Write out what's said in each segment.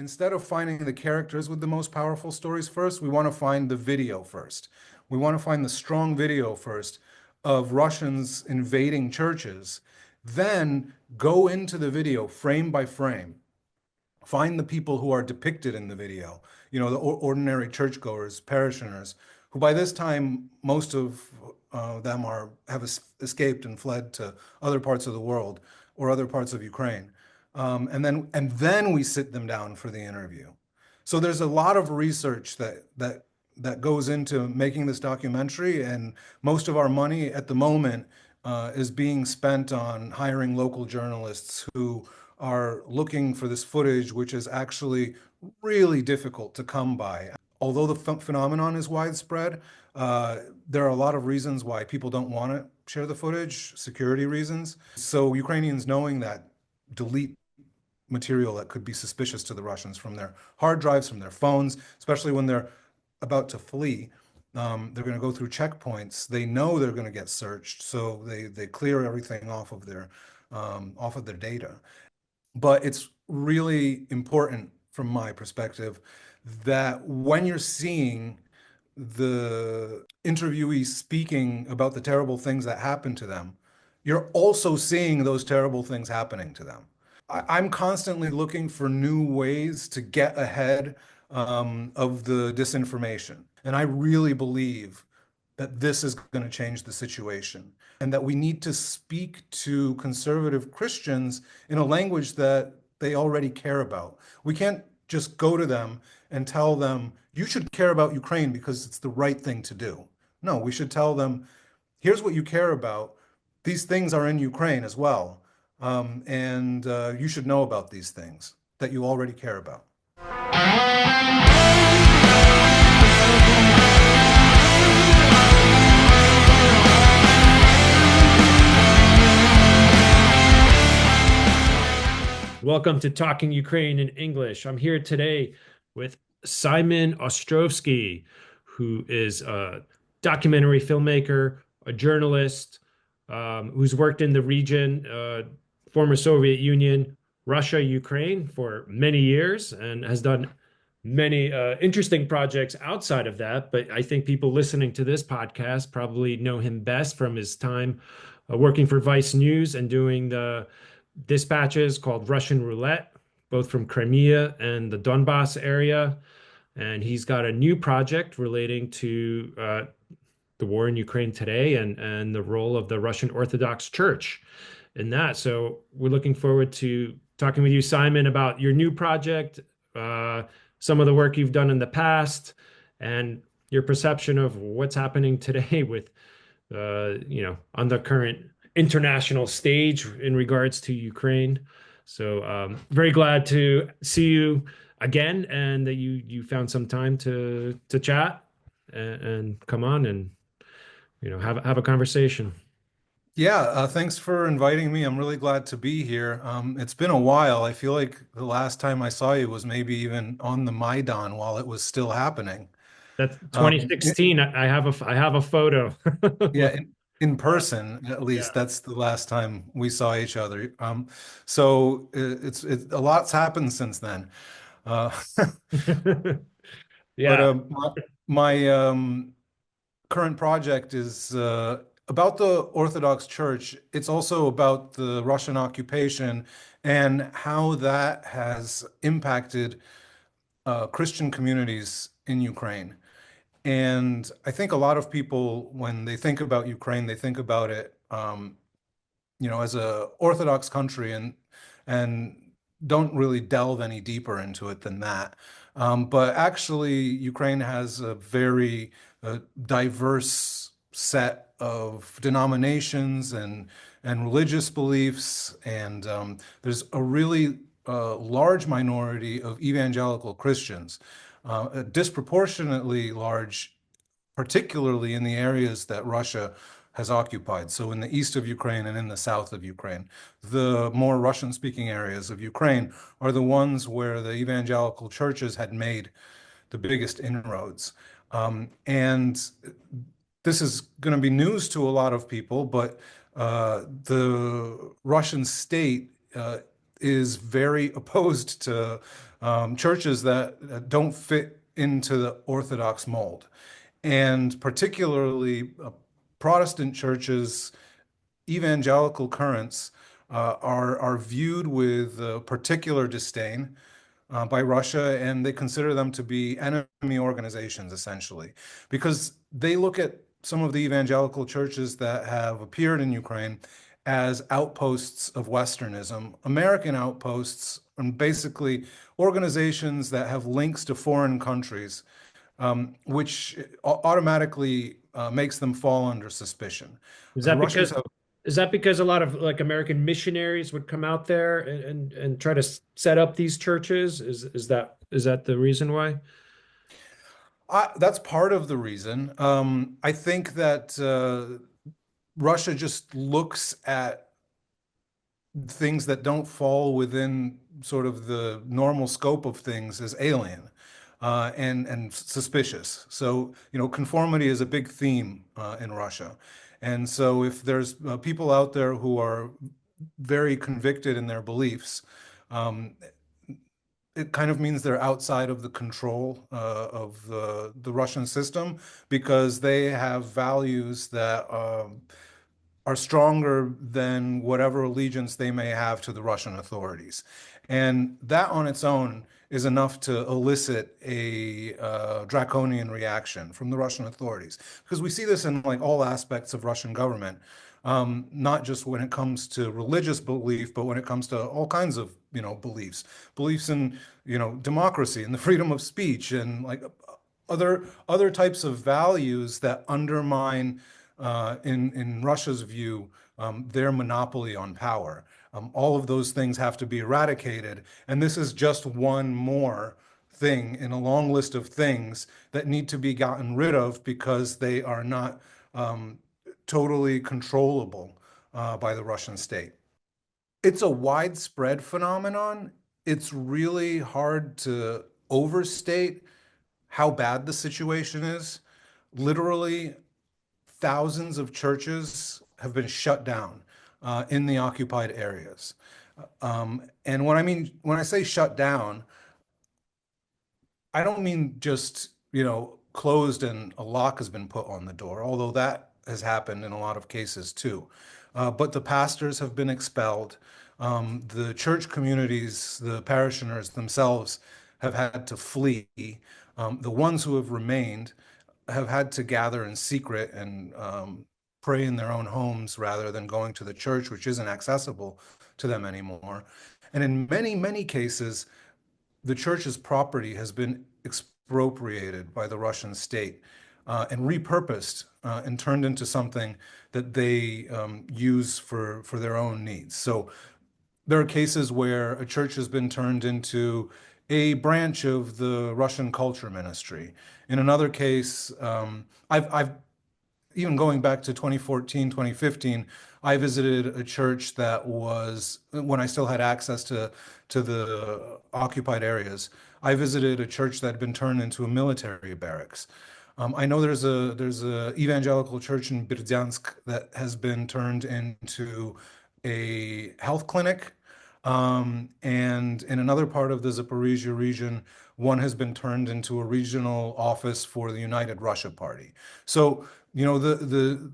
instead of finding the characters with the most powerful stories first, we want to find the video first. We want to find the strong video first of Russians invading churches, then go into the video frame by frame. Find the people who are depicted in the video, the ordinary churchgoers, parishioners, who by this time, most of them have escaped and fled to other parts of the world or other parts of Ukraine. And then we sit them down for the interview. So there's a lot of research that goes into making this documentary, and most of our money at the moment is being spent on hiring local journalists who are looking for this footage, which is actually really difficult to come by. Although the phenomenon is widespread, there are a lot of reasons why people don't want to share the footage, security reasons. So Ukrainians, knowing that, delete material that could be suspicious to the Russians from their hard drives, from their phones, especially when they're about to flee. They're going to go through checkpoints. They know they're going to get searched, so they clear everything off of their data. But it's really important from my perspective that when you're seeing the interviewee speaking about the terrible things that happen to them, you're also seeing those terrible things happening to them. I'm constantly looking for new ways to get ahead of the disinformation. And I really believe that this is going to change the situation, and that we need to speak to conservative Christians in a language that they already care about. We can't just go to them and tell them, you should care about Ukraine because it's the right thing to do. No, we should tell them, here's what you care about. These things are in Ukraine as well. And you should know about these things that you already care about. Welcome to Talking Ukraine in English. I'm here today with Simon Ostrovsky, who is a documentary filmmaker, a journalist, who's worked in the region, former Soviet Union, Russia, Ukraine for many years, and has done many interesting projects outside of that. But I think people listening to this podcast probably know him best from his time working for Vice News and doing the dispatches called Russian Roulette, both from Crimea and the Donbass area. And he's got a new project relating to the war in Ukraine today and the role of the Russian Orthodox Church in that. So we're looking forward to talking with you, Simon, about your new project, some of the work you've done in the past, and your perception of what's happening today with, on the current international stage in regards to Ukraine. So very glad to see you again, and that you found some time to chat and come on and have a conversation. Yeah, thanks for inviting me. I'm really glad to be here. It's been a while. I feel like the last time I saw you was maybe even on the Maidan while it was still happening. That's 2016. I have a photo. Yeah, in person, at least. Yeah. That's the last time we saw each other. So it's a lot's happened since then. Yeah. But my current project is about the Orthodox Church. It's also about the Russian occupation and how that has impacted Christian communities in Ukraine. And I think a lot of people, when they think about Ukraine, they think about it, as a Orthodox country, and don't really delve any deeper into it than that. But actually, Ukraine has a very diverse set of denominations and religious beliefs, and there's a really large minority of evangelical Christians, disproportionately large, particularly in the areas that Russia has occupied. So in the east of Ukraine and in the south of Ukraine. The more Russian-speaking areas of Ukraine are the ones where the evangelical churches had made the biggest inroads. And this is going to be news to a lot of people, but the Russian state is very opposed to churches that don't fit into the Orthodox mold. And particularly Protestant churches, evangelical currents, are viewed with particular disdain by Russia, and they consider them to be enemy organizations, essentially, because they look at some of the evangelical churches that have appeared in Ukraine as outposts of Westernism, American outposts, and basically organizations that have links to foreign countries, which automatically makes them fall under suspicion. Is The that Russians because have is that because a lot of like American missionaries would come out there and try to set up these churches? Is that the reason why? that's part of the reason. I think that Russia just looks at things that don't fall within sort of the normal scope of things as alien and suspicious. So, conformity is a big theme in Russia. And so if there's people out there who are very convicted in their beliefs, um, it kind of means they're outside of the control of the Russian system because they have values that are stronger than whatever allegiance they may have to the Russian authorities. And that on its own is enough to elicit a draconian reaction from the Russian authorities. Because we see this in like all aspects of Russian government, not just when it comes to religious belief, but when it comes to all kinds of, beliefs in, democracy and the freedom of speech and like other types of values that undermine in Russia's view, their monopoly on power. All of those things have to be eradicated. And this is just one more thing in a long list of things that need to be gotten rid of because they are not totally controllable by the Russian state. It's a widespread phenomenon. It's really hard to overstate how bad the situation is. Literally, thousands of churches have been shut down in the occupied areas. And when I say shut down, I don't mean just, closed and a lock has been put on the door, although that has happened in a lot of cases too. But the pastors have been expelled. The church communities, the parishioners themselves have had to flee. The ones who have remained have had to gather in secret and pray in their own homes rather than going to the church, which isn't accessible to them anymore. And in many, many cases, the church's property has been expropriated by the Russian state and repurposed and turned into something that they use for their own needs. So there are cases where a church has been turned into a branch of the Russian culture ministry. In another case, I've even going back to 2014, 2015, I visited a church that was, when I still had access to the occupied areas, I visited a church that had been turned into a military barracks. I know there's a evangelical church in Berdyansk that has been turned into a health clinic. And in another part of the Zaporizhia region, one has been turned into a regional office for the United Russia Party. So, the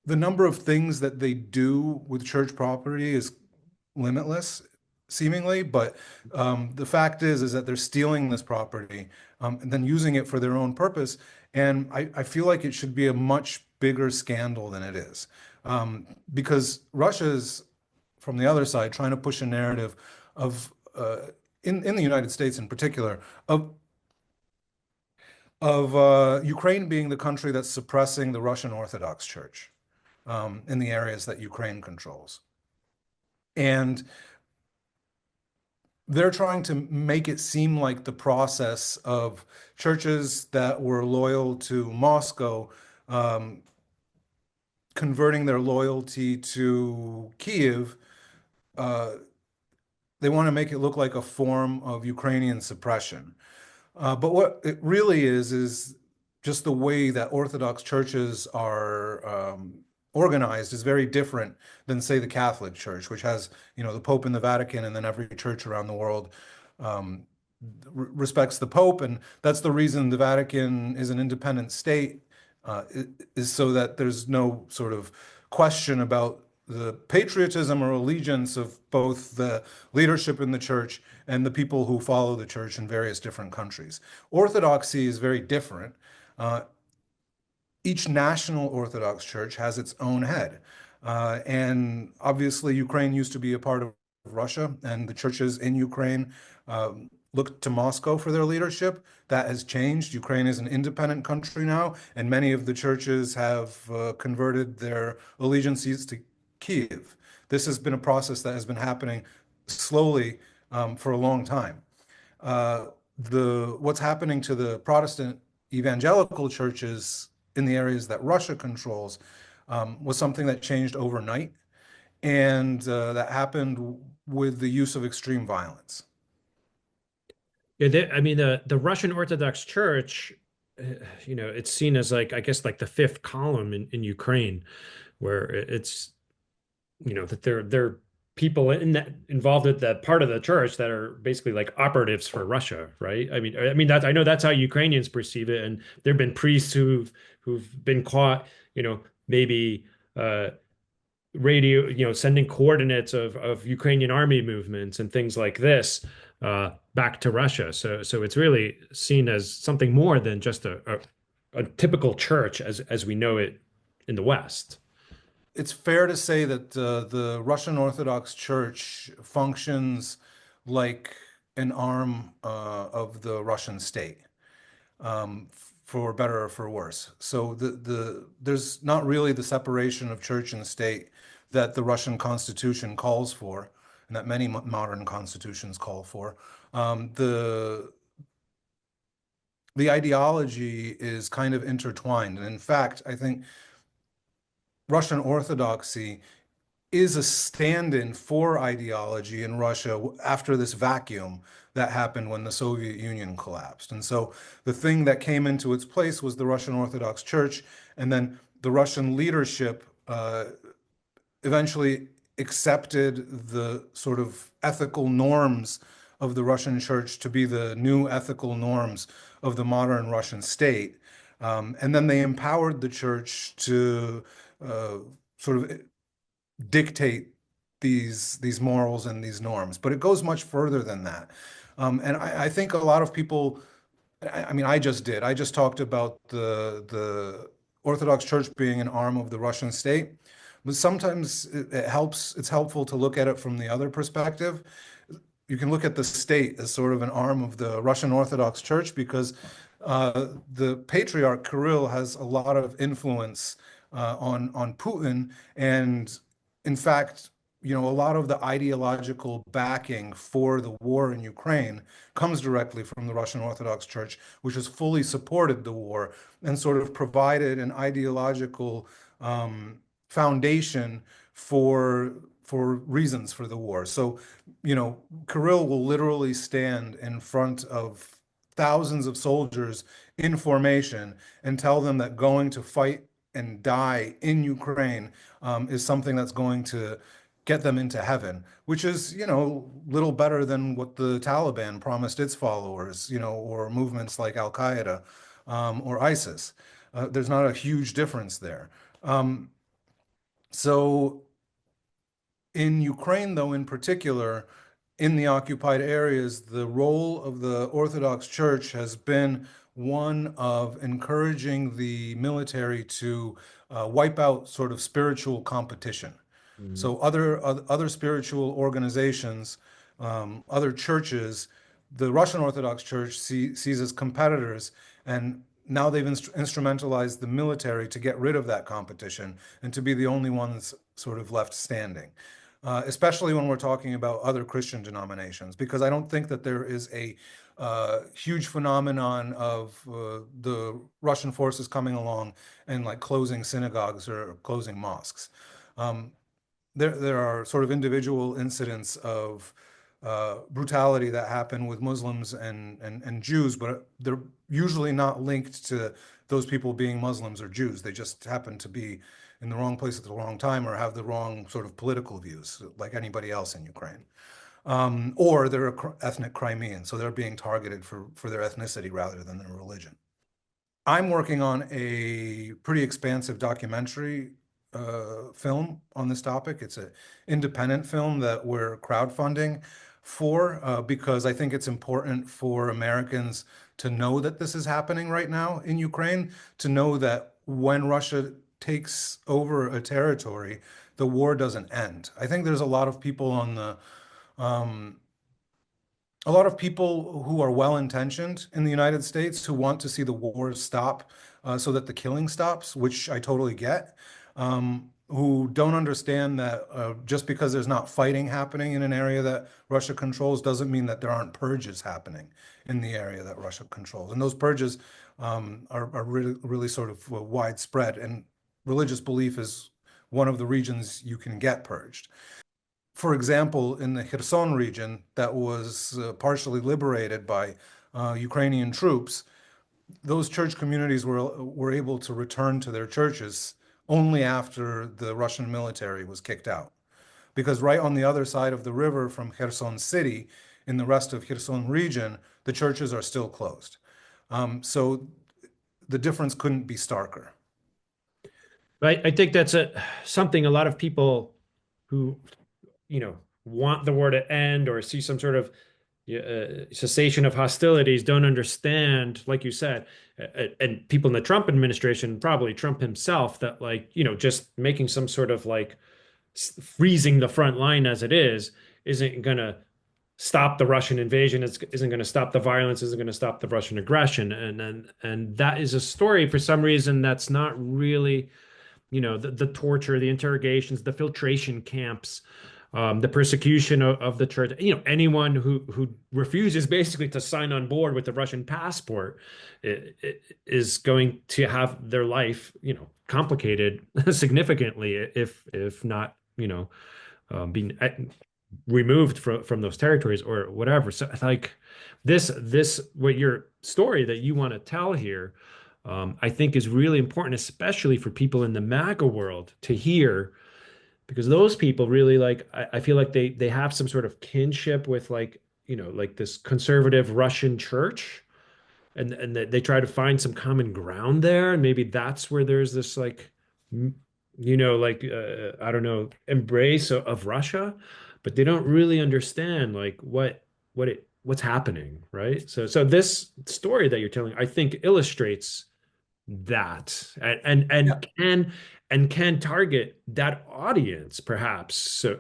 number of things that they do with church property is limitless, seemingly. But the fact is that they're stealing this property and then using it for their own purpose. And I feel like it should be a much bigger scandal than it is, because Russia is, from the other side, trying to push a narrative of, in the United States in particular, of Ukraine being the country that's suppressing the Russian Orthodox Church in the areas that Ukraine controls. And they're trying to make it seem like the process of churches that were loyal to Moscow converting their loyalty to Kiev, they want to make it look like a form of Ukrainian suppression. But what it really is just the way that Orthodox churches are organized is very different than, say, the Catholic Church, which has, the Pope and the Vatican, and then every church around the world um, respects the Pope, and that's the reason the Vatican is an independent state, is so that there's no sort of question about the patriotism or allegiance of both the leadership in the church and the people who follow the church in various different countries. Orthodoxy is very different. Uh, each national Orthodox church has its own head. And obviously, Ukraine used to be a part of Russia, and the churches in Ukraine looked to Moscow for their leadership. That has changed. Ukraine is an independent country now, and many of the churches have converted their allegiances to Kiev. This has been a process that has been happening slowly for a long time. What's happening to the Protestant evangelical churches in the areas that Russia controls was something that changed overnight, and that happened with the use of extreme violence. Yeah, I mean the Russian Orthodox Church, it's seen as like I guess like the fifth column in Ukraine, where it's that they're people in that involved at that part of the church that are basically like operatives for Russia, right? I mean that I know that's how Ukrainians perceive it, and there've been priests who've been caught, maybe radio, sending coordinates of Ukrainian army movements and things like this back to Russia. So it's really seen as something more than just a typical church as we know it in the West. It's fair to say that the Russian Orthodox Church functions like an arm of the Russian state, for better or for worse. So there's not really the separation of church and state that the Russian Constitution calls for, and that many modern constitutions call for. The ideology is kind of intertwined, and in fact, I think Russian Orthodoxy is a stand-in for ideology in Russia after this vacuum that happened when the Soviet Union collapsed. And so the thing that came into its place was the Russian Orthodox Church, and then the Russian leadership eventually accepted the sort of ethical norms of the Russian church to be the new ethical norms of the modern Russian state. And then they empowered the church to sort of dictate these morals and these norms. But it goes much further than that. And I think a lot of people, I mean, I just did. I just talked about the Orthodox Church being an arm of the Russian state. But sometimes it's helpful to look at it from the other perspective. You can look at the state as sort of an arm of the Russian Orthodox Church because the Patriarch Kirill has a lot of influence on Putin, and in fact, a lot of the ideological backing for the war in Ukraine comes directly from the Russian Orthodox Church, which has fully supported the war and sort of provided an ideological foundation for reasons for the war. So, Kirill will literally stand in front of thousands of soldiers in formation and tell them that going to fight and die in Ukraine is something that's going to get them into heaven, which is, little better than what the Taliban promised its followers, or movements like Al Qaeda or ISIS. There's not a huge difference there. So in Ukraine, though, in particular, in the occupied areas, the role of the Orthodox Church has been one of encouraging the military to wipe out sort of spiritual competition. Mm. So other spiritual organizations, other churches, the Russian Orthodox Church sees as competitors, and now they've instrumentalized the military to get rid of that competition and to be the only ones sort of left standing. Especially when we're talking about other Christian denominations, because I don't think that there is a huge phenomenon of the Russian forces coming along and like closing synagogues or closing mosques. There are sort of individual incidents of brutality that happen with Muslims and Jews, but they're usually not linked to those people being Muslims or Jews. They just happen to be in the wrong place at the wrong time or have the wrong sort of political views, like anybody else in Ukraine. or they're ethnic Crimean, so they're being targeted for their ethnicity rather than their religion. I'm working on a pretty expansive documentary film on this topic. It's an independent film that we're crowdfunding for because I think it's important for Americans to know that this is happening right now in Ukraine, to know that when Russia takes over a territory, the war doesn't end. I think there's um, a lot of people who are well-intentioned in the United States who want to see the war stop so that the killing stops, which I totally get, who don't understand that just because there's not fighting happening in an area that Russia controls doesn't mean that there aren't purges happening in the area that Russia controls. And those purges are really, really sort of widespread, and religious belief is one of the regions you can get purged. For example, in the Kherson region that was partially liberated by Ukrainian troops, those church communities were able to return to their churches only after the Russian military was kicked out. Because right on the other side of the river from Kherson city, in the rest of Kherson region, the churches are still closed. So the difference couldn't be starker. I think that's something a lot of people who want the war to end or see some sort of cessation of hostilities don't understand, like you said, and people in the Trump administration, probably Trump himself, that just making some sort of freezing the front line as it is isn't going to stop the Russian invasion. It isn't going to stop the violence. Isn't going to stop the Russian aggression. And that is a story for some reason that's not really, the torture, the interrogations, the filtration camps, the persecution of the church. Anyone who refuses basically to sign on board with the Russian passport is going to have their life, complicated significantly if not, being removed from those territories or whatever. So this what your story that you want to tell here, I think is really important, especially for people in the MAGA world to hear, because those people really I feel like they have some sort of kinship with this conservative Russian church, and they try to find some common ground there, and maybe that's where there's this I don't know, embrace of Russia, but they don't really understand what's happening, right? So this story that you're telling, I think, illustrates that, Yeah. and can target that audience perhaps. So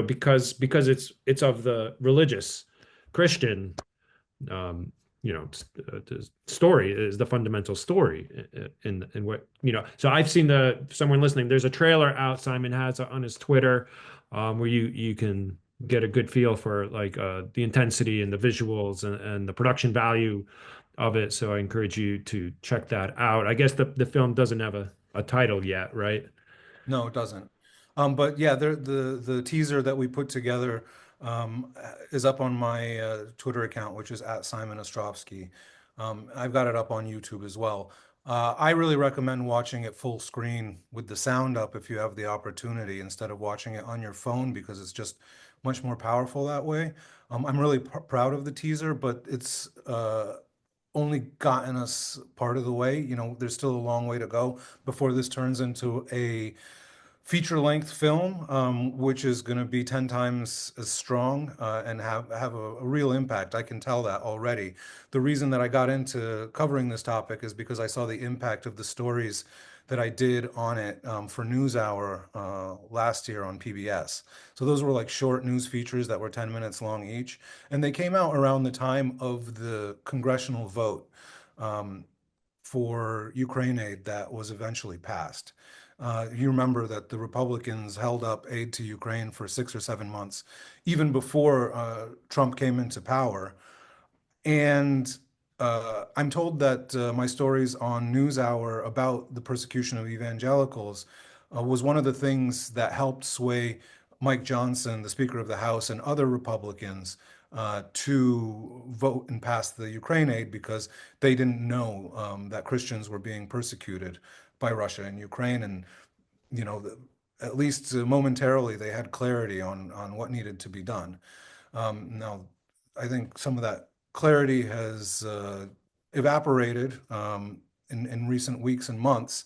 because it's of the religious Christian, um, the story is the fundamental story in what, so I've seen someone listening, there's a trailer out Simon has on his Twitter, where you can get a good feel for the intensity and the visuals and the production value of it. So I encourage you to check that out. I guess the film doesn't have a title yet, right? No, it doesn't. But yeah, the teaser that we put together is up on my Twitter account, which is at Simon Ostrovsky. I've got it up on YouTube as well. I really recommend watching it full screen with the sound up if you have the opportunity, instead of watching it on your phone, because it's just much more powerful that way. I'm really proud of the teaser, but it's only gotten us part of the way. There's still a long way to go before this turns into a feature-length film, which is going to be 10 times as strong and have a real impact. I can tell that already. The reason that I got into covering this topic is because I saw the impact of the stories that I did on it for NewsHour last year on PBS. So those were short news features that were 10 minutes long each, and they came out around the time of the congressional vote for Ukraine aid that was eventually passed. You remember that the Republicans held up aid to Ukraine for 6 or 7 months, even before Trump came into power. And I'm told that my stories on NewsHour about the persecution of evangelicals was one of the things that helped sway Mike Johnson, the Speaker of the House, and other Republicans to vote and pass the Ukraine aid, because they didn't know that Christians were being persecuted by Russia in Ukraine. And, at least momentarily, they had clarity on what needed to be done. Now, I think some of that clarity has evaporated in recent weeks and months.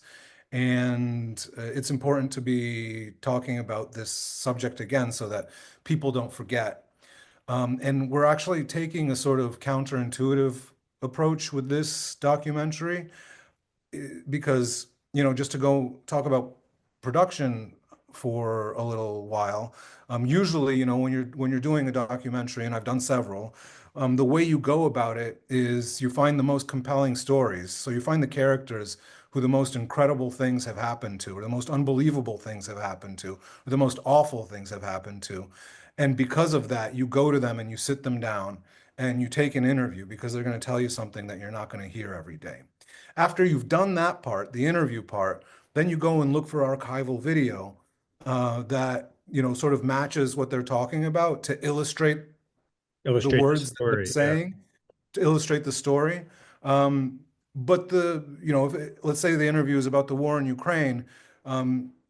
And it's important to be talking about this subject again so that people don't forget. And we're actually taking a sort of counterintuitive approach with this documentary because, just to go talk about production for a little while, usually, when you're doing a documentary, and I've done several, the way you go about it is you find the most compelling stories. So you find the characters who the most incredible things have happened to, or the most unbelievable things have happened to, or the most awful things have happened to. And because of that, you go to them and you sit them down and you take an interview because they're going to tell you something that you're not going to hear every day. After you've done that part, the interview part, then you go and look for archival video that, sort of matches what they're talking about to illustrate the Illustrate the words that they're story. Yeah. saying, to illustrate the story. But let's say the interview is about the war in Ukraine,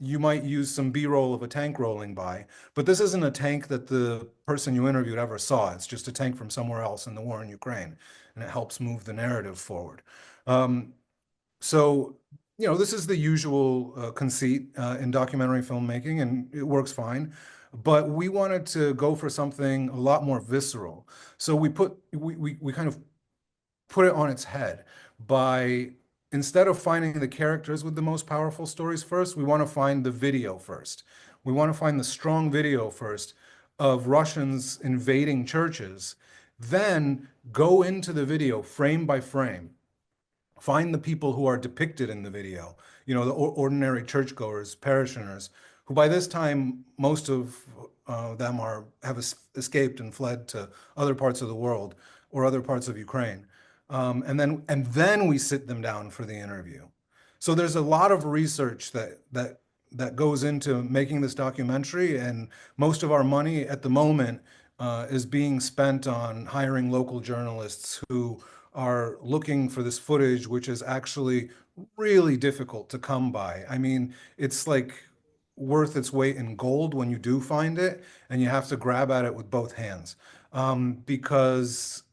you might use some B-roll of a tank rolling by, but this isn't a tank that the person you interviewed ever saw. It's just a tank from somewhere else in the war in Ukraine, and it helps move the narrative forward. Um, so, this is the usual conceit in documentary filmmaking, and it works fine. But we wanted to go for something a lot more visceral. So we kind of put it on its head by, instead of finding the characters with the most powerful stories first, we want to find the video first. We want to find the strong video first of Russians invading churches, then go into the video frame by frame, find the people who are depicted in the video, the ordinary churchgoers, parishioners, who by this time, most of them have escaped and fled to other parts of the world or other parts of Ukraine. And then we sit them down for the interview. So there's a lot of research that goes into making this documentary, and most of our money at the moment is being spent on hiring local journalists who are looking for this footage, which is actually really difficult to come by. I mean, it's like worth its weight in gold when you do find it, and you have to grab at it with both hands. Because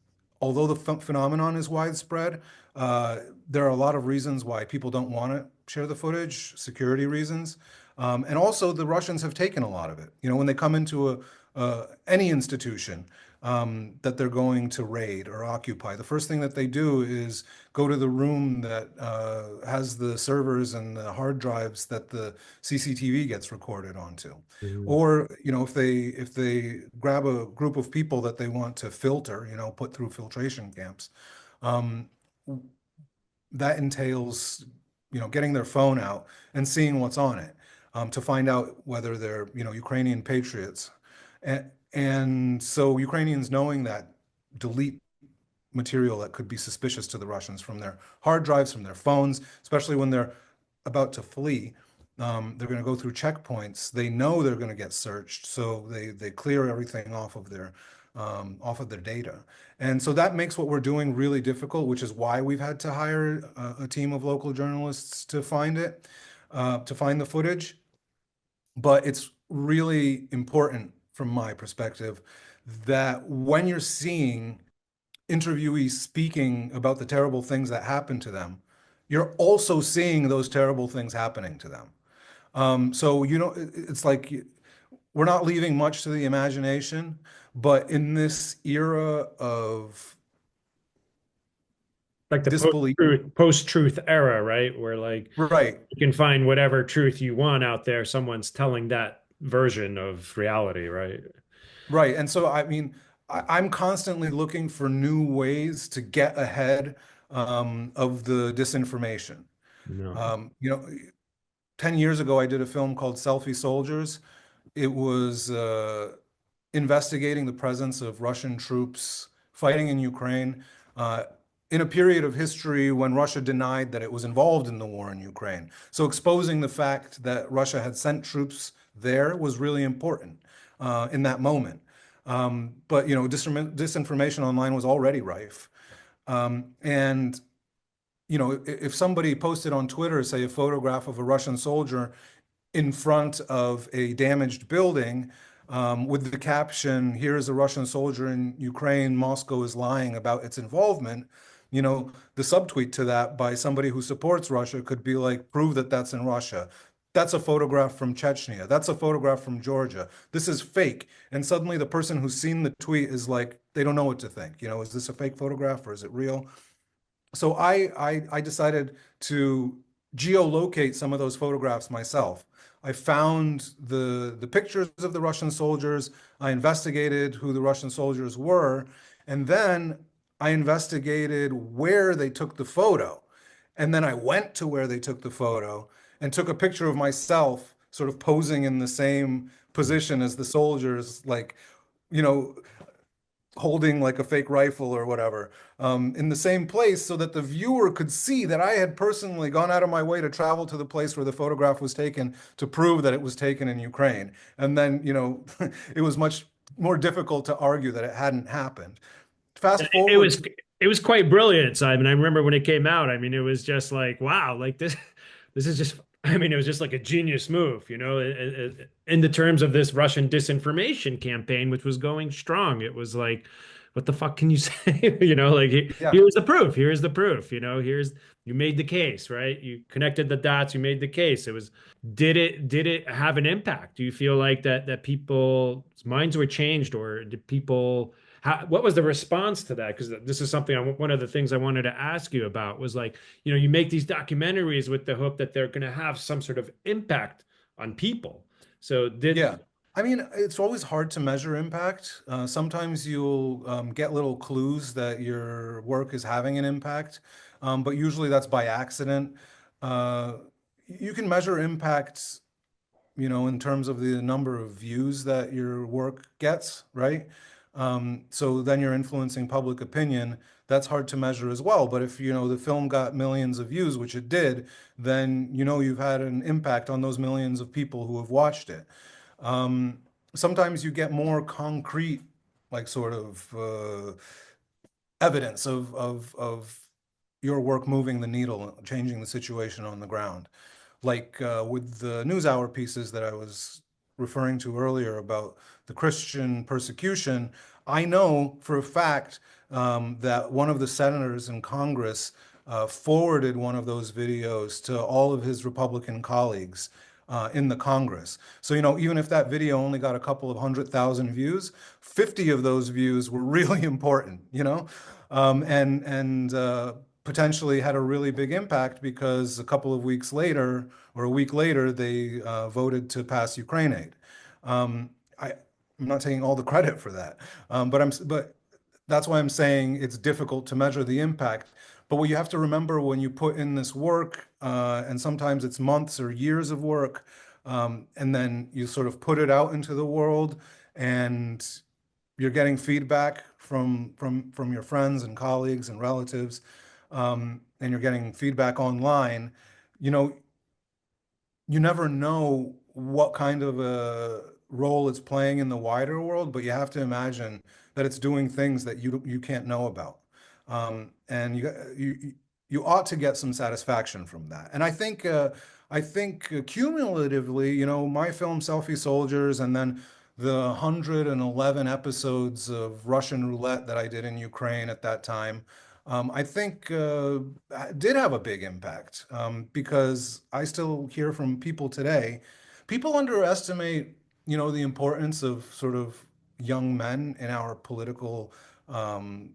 although the phenomenon is widespread, there are a lot of reasons why people don't want to share the footage, security reasons. And also the Russians have taken a lot of it. When they come into any institution that they're going to raid or occupy, the first thing that they do is go to the room that has the servers and the hard drives that the CCTV gets recorded onto. Mhm. Or, if they grab a group of people that they want to filter, put through filtration camps, um, that entails, getting their phone out and seeing what's on it, to find out whether they're, Ukrainian patriots. And so Ukrainians, knowing that, delete material that could be suspicious to the Russians from their hard drives, from their phones, especially when they're about to flee. They're going to go through checkpoints. They know they're going to get searched, so they clear everything off of their data. And so that makes what we're doing really difficult, which is why we've had to hire a team of local journalists to find it, to find the footage. But it's really important from my perspective that when you're seeing interviewees speaking about the terrible things that happen to them, you're also seeing those terrible things happening to them. So, it's like we're not leaving much to the imagination, but in this era of Like the disbelief, post-truth era, right? Where like right, you can find whatever truth you want out there. Someone's telling that version of reality, right? right. And so, I mean, I'm constantly looking for new ways to get ahead of the disinformation. No. 10 years ago, I did a film called Selfie Soldiers. It was investigating the presence of Russian troops fighting in Ukraine uh, in a period of history when Russia denied that it was involved in the war in Ukraine. So exposing the fact that Russia had sent troops there was really important in that moment. But disinformation online was already rife. And if somebody posted on Twitter, say, a photograph of a Russian soldier in front of a damaged building, with the caption, "Here is a Russian soldier in Ukraine. Moscow is lying about its involvement." The subtweet to that by somebody who supports Russia could be like, "Prove that that's in Russia. That's a photograph from Chechnya. That's a photograph from Georgia. This is fake." And suddenly the person who's seen the tweet is like, they don't know what to think. Is this a fake photograph or is it real? So I decided to geolocate some of those photographs myself. I found the pictures of the Russian soldiers. I investigated who the Russian soldiers were, and then I investigated where they took the photo. And then I went to where they took the photo and took a picture of myself sort of posing in the same position as the soldiers, like, you know, holding like a fake rifle or whatever, in the same place so that the viewer could see that I had personally gone out of my way to travel to the place where the photograph was taken to prove that it was taken in Ukraine. And then, it was much more difficult to argue that it hadn't happened. Fast It forward was to, it was quite brilliant, Simon. I remember when it came out. I mean, it was just like, wow, like this is just. I mean, it was just like a genius move, in the terms of this Russian disinformation campaign, which was going strong. It was like, what the fuck can you say? Like yeah. here's the proof. Here's the proof. You made the case, right? You connected the dots. You made the case. Did it have an impact? Do you feel like that people's minds were changed, or did people? What was the response to that? Because this is something one of the things I wanted to ask you about was like, you make these documentaries with the hope that they're going to have some sort of impact on people. So Yeah. I mean, it's always hard to measure impact. Sometimes you'll get little clues that your work is having an impact, but usually that's by accident. Uh, you can measure impact, in terms of the number of views that your work gets, right? So then you're influencing public opinion. That's hard to measure as well. But if, the film got millions of views, which it did, then, you've had an impact on those millions of people who have watched it. Um, Sometimes you get more concrete, like sort of evidence of your work moving the needle, changing the situation on the ground. Like with the NewsHour pieces that I was referring to earlier about the Christian persecution, I know for a fact that one of the senators in Congress forwarded one of those videos to all of his Republican colleagues in the Congress. So, even if that video only got a couple of 100,000 views, 50 of those views were really important, and potentially had a really big impact because a couple of weeks later or a week later, they voted to pass Ukraine aid. I'm not taking all the credit for that, but that's why I'm saying it's difficult to measure the impact. But what you have to remember when you put in this work, and sometimes it's months or years of work, and then you sort of put it out into the world, and you're getting feedback from your friends and colleagues and relatives, and you're getting feedback online, you know, you never know what kind of a role it's playing in the wider world, but you have to imagine that it's doing things that you can't know about. And you ought to get some satisfaction from that. And I think cumulatively, my film Selfie Soldiers and then the 111 episodes of Russian Roulette that I did in Ukraine at that time, I think did have a big impact because I still hear from people today. People underestimate, the importance of sort of young men in our political um,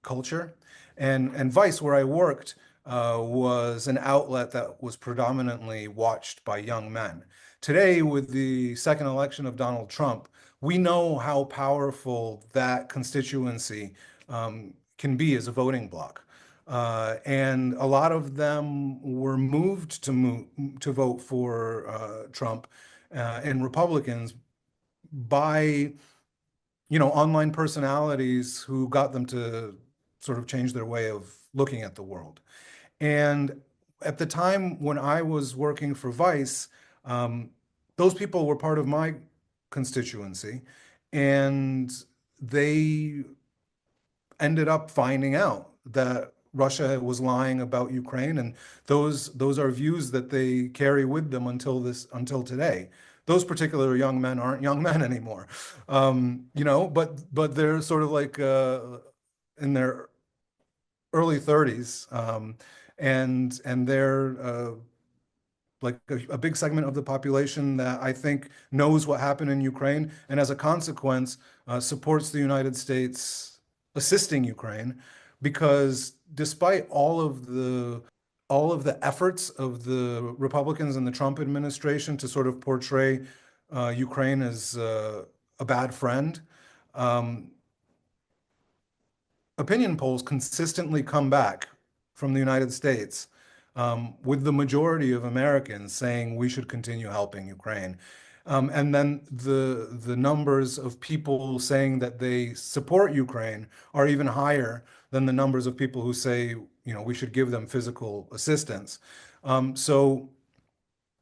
culture. And Vice, where I worked, was an outlet that was predominantly watched by young men. Today, with the second election of Donald Trump, we know how powerful that constituency can be as a voting bloc. And a lot of them were moved to vote for Trump and Republicans by online personalities who got them to sort of change their way of looking at the world. And at the time when I was working for Vice, um, those people were part of my constituency, and they ended up finding out that Russia was lying about Ukraine, and those are views that they carry with them until today. those particular young men aren't young men anymore. But they're sort of like in their early 30s, and they're like a big segment of the population that I think knows what happened in Ukraine, and as a consequence, supports the United States assisting Ukraine, because despite all of the efforts of the Republicans and the Trump administration to sort of portray Ukraine as a bad friend, um, opinion polls consistently come back from the United States, with the majority of Americans saying we should continue helping Ukraine. And then the numbers of people saying that they support Ukraine are even higher than the numbers of people who say, we should give them physical assistance. So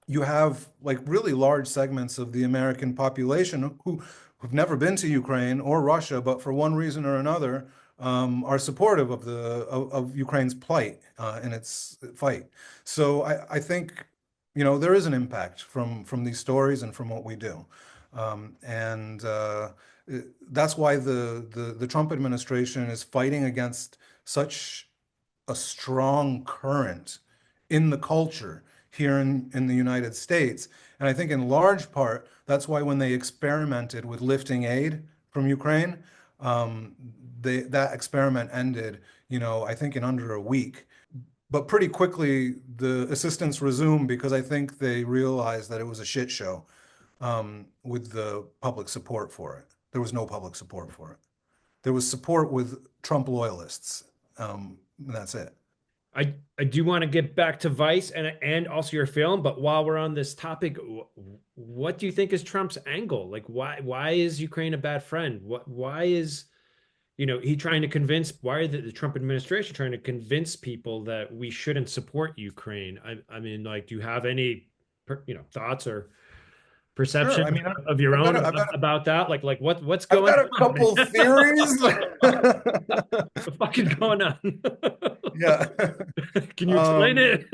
you have like really large segments of the American population who've never been to Ukraine or Russia, but for one reason or another, are supportive of Ukraine's plight in its fight. So I think there is an impact from these stories and from what we do, and that's why the Trump administration is fighting against such a strong current in the culture here in the United States. And I think in large part, that's why when they experimented with lifting aid from Ukraine, um, that experiment ended, I think in under a week. But pretty quickly, the assistance resumed because I think they realized that it was a shit show, with the public support for it. There was no public support for it. There was support with Trump loyalists, and that's it. I do want to get back to Vice and also your film, but while we're on this topic, what do you think is Trump's angle? Like, why is Ukraine a bad friend? Why is he trying to convince? Why are the Trump administration trying to convince people that we shouldn't support Ukraine? I mean, like, do you have any thoughts or Sure. perception I mean, of your I've got own a, I've got a, about that? Like what's I've going got a on, couple theories. What the fuck is going on? Yeah. Can you explain Um, it?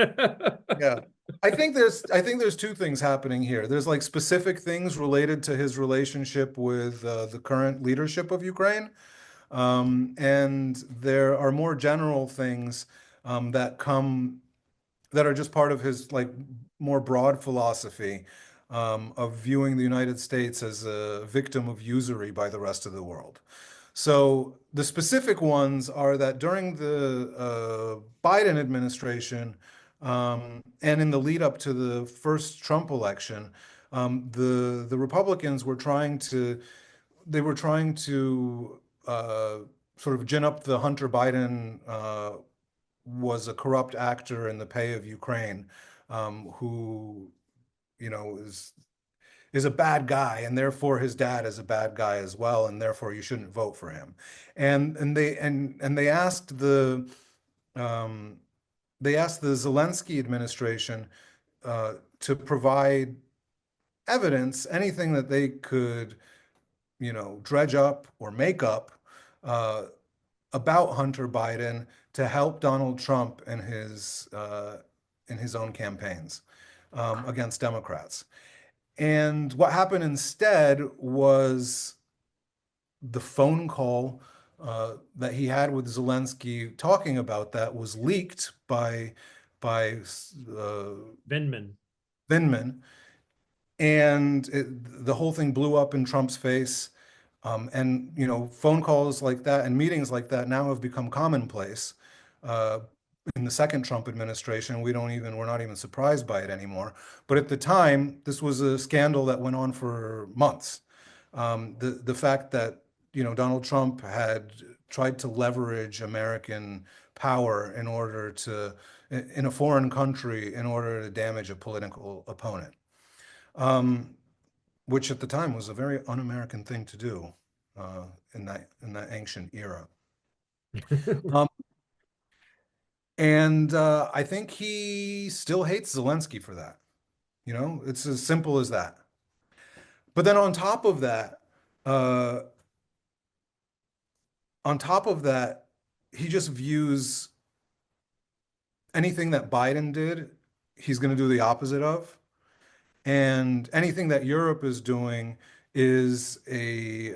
yeah. I think there's two things happening here. There's like specific things related to his relationship with the current leadership of Ukraine. And there are more general things that are just part of his like more broad philosophy, of viewing the United States as a victim of usury by the rest of the world. So the specific ones are that during the Biden administration, and in the lead up to the first Trump election, the Republicans were trying to sort of gin up the Hunter Biden was a corrupt actor in the pay of Ukraine, who is a bad guy, and therefore his dad is a bad guy as well, and therefore you shouldn't vote for him. And they asked um, the Zelensky administration to provide evidence, anything that they could, dredge up or make up uh, about Hunter Biden to help Donald Trump in his own campaigns against Democrats. And what happened instead was the phone call that he had with Zelensky talking about that was leaked by Vindman. Vindman, and the whole thing blew up in Trump's face. And phone calls like that and meetings like that now have become commonplace. Uh, in the second Trump administration, we're not even surprised by it anymore. But at the time, this was a scandal that went on for months. The fact that Donald Trump had tried to leverage American power in a foreign country in order to damage a political opponent, um, which at the time was a very un-American thing to do in that ancient era. Um, and I think he still hates Zelensky for that. It's as simple as that. But then uh, on top of that, he just views anything that Biden did, he's going to do the opposite of. And anything that Europe is doing is a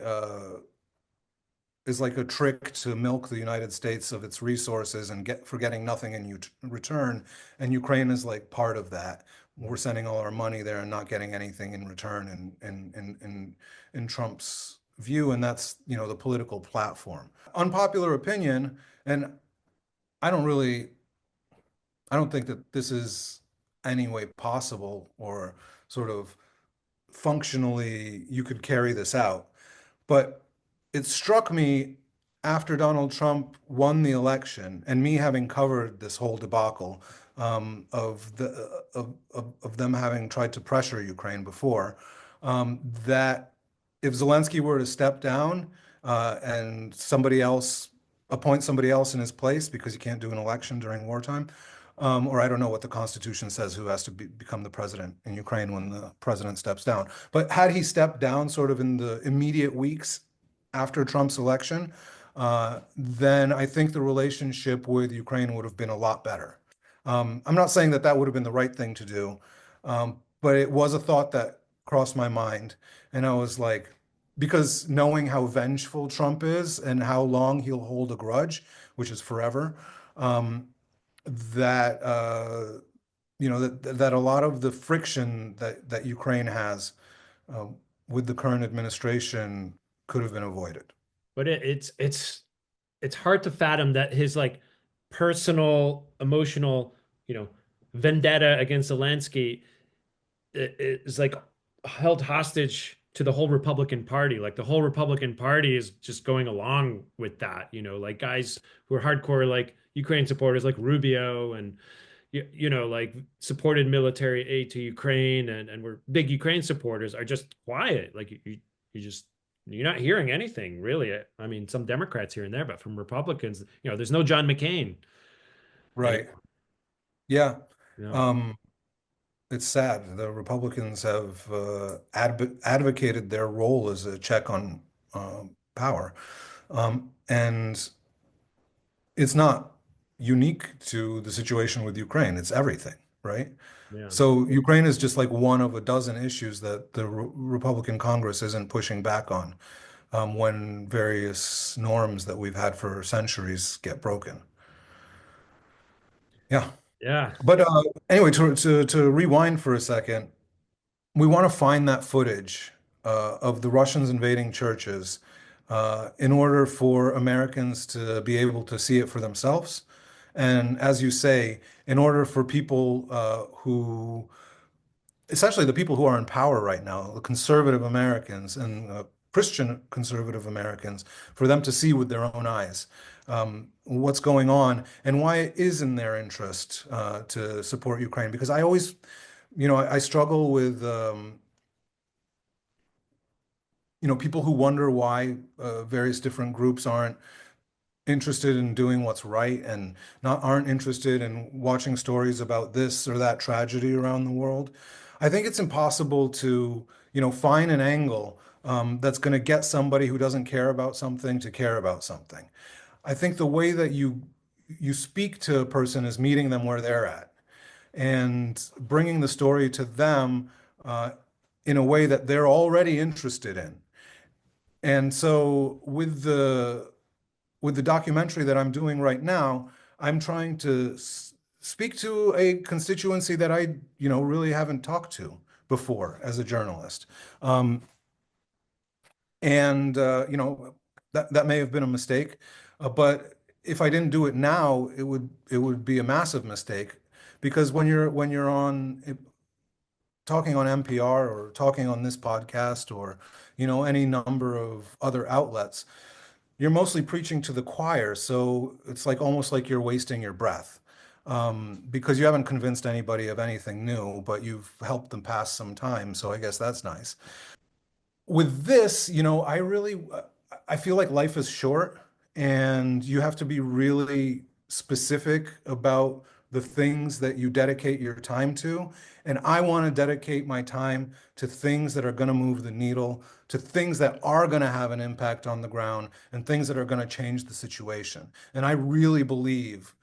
is like a trick to milk the United States of its resources and for getting nothing in return. And Ukraine is like part of that. We're sending all our money there and not getting anything in return in Trump's view, and that's, the political platform. Unpopular opinion, and I don't really, I don't think that this is any way possible or sort of functionally you could carry this out. But it struck me after Donald Trump won the election, and me having covered this whole debacle of them having tried to pressure Ukraine before, that if Zelensky were to step down and somebody else appoint somebody else in his place because you can't do an election during wartime, or I don't know what the Constitution says who has to become the president in Ukraine when the president steps down. But had he stepped down sort of in the immediate weeks after Trump's election, then I think the relationship with Ukraine would have been a lot better. I'm not saying that that would have been the right thing to do, but it was a thought that crossed my mind. And I was like, because knowing how vengeful Trump is and how long he'll hold a grudge, which is forever, that that a lot of the friction that Ukraine has with the current administration could have been avoided. But it's hard to fathom that his like personal emotional, vendetta against Zelensky is like held hostage to the whole Republican Party. Like the whole Republican Party is just going along with that, like guys who are hardcore like Ukraine supporters like Rubio and like supported military aid to Ukraine and were big Ukraine supporters are just quiet. Like you're not hearing anything really. I mean, some Democrats here and there, but from Republicans, there's no John McCain Right. anymore. Yeah. You know, Um, it's sad. The Republicans have advocated their role as a check on power. And it's not unique to the situation with Ukraine. It's everything, right? yeah. So Ukraine is just like one of a dozen issues that the Republican Congress isn't pushing back on when various norms that we've had for centuries get broken. Yeah. Yeah. But anyway, to rewind for a second, we want to find that footage of the Russians invading churches in order for Americans to be able to see it for themselves. And as you say, in order for people who, essentially the people who are in power right now, the conservative Americans and Christian conservative Americans, for them to see with their own eyes what's going on and why it is in their interest to support Ukraine. Because I always, I struggle with, people who wonder why various different groups aren't interested in doing what's right and aren't interested in watching stories about this or that tragedy around the world. I think it's impossible to, find an angle that's going to get somebody who doesn't care about something to care about something. I think the way that you speak to a person is meeting them where they're at and bringing the story to them in a way that they're already interested in. And so with the documentary that I'm doing right now, I'm trying to speak to a constituency that I, really haven't talked to before as a journalist. And that may have been a mistake, but if I didn't do it now, it would be a massive mistake because when you're on talking on NPR or talking on this podcast or any number of other outlets, you're mostly preaching to the choir. So it's like almost like you're wasting your breath because you haven't convinced anybody of anything new, but you've helped them pass some time. So I guess that's nice. With this, I feel like life is short and you have to be really specific about the things that you dedicate your time to. And I want to dedicate my time to things that are going to move the needle, to things that are going to have an impact on the ground, and things that are going to change the situation. And I really believe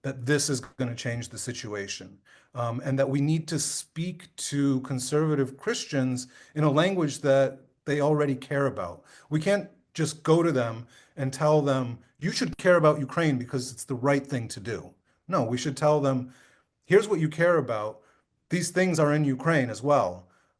that this is going to change the situation, and that we need to speak to conservative Christians in a language that they already care about. We can't just go to them and tell them, you should care about Ukraine because it's the right thing to do. No, we should tell them, here's what you care about. These things are in Ukraine as well.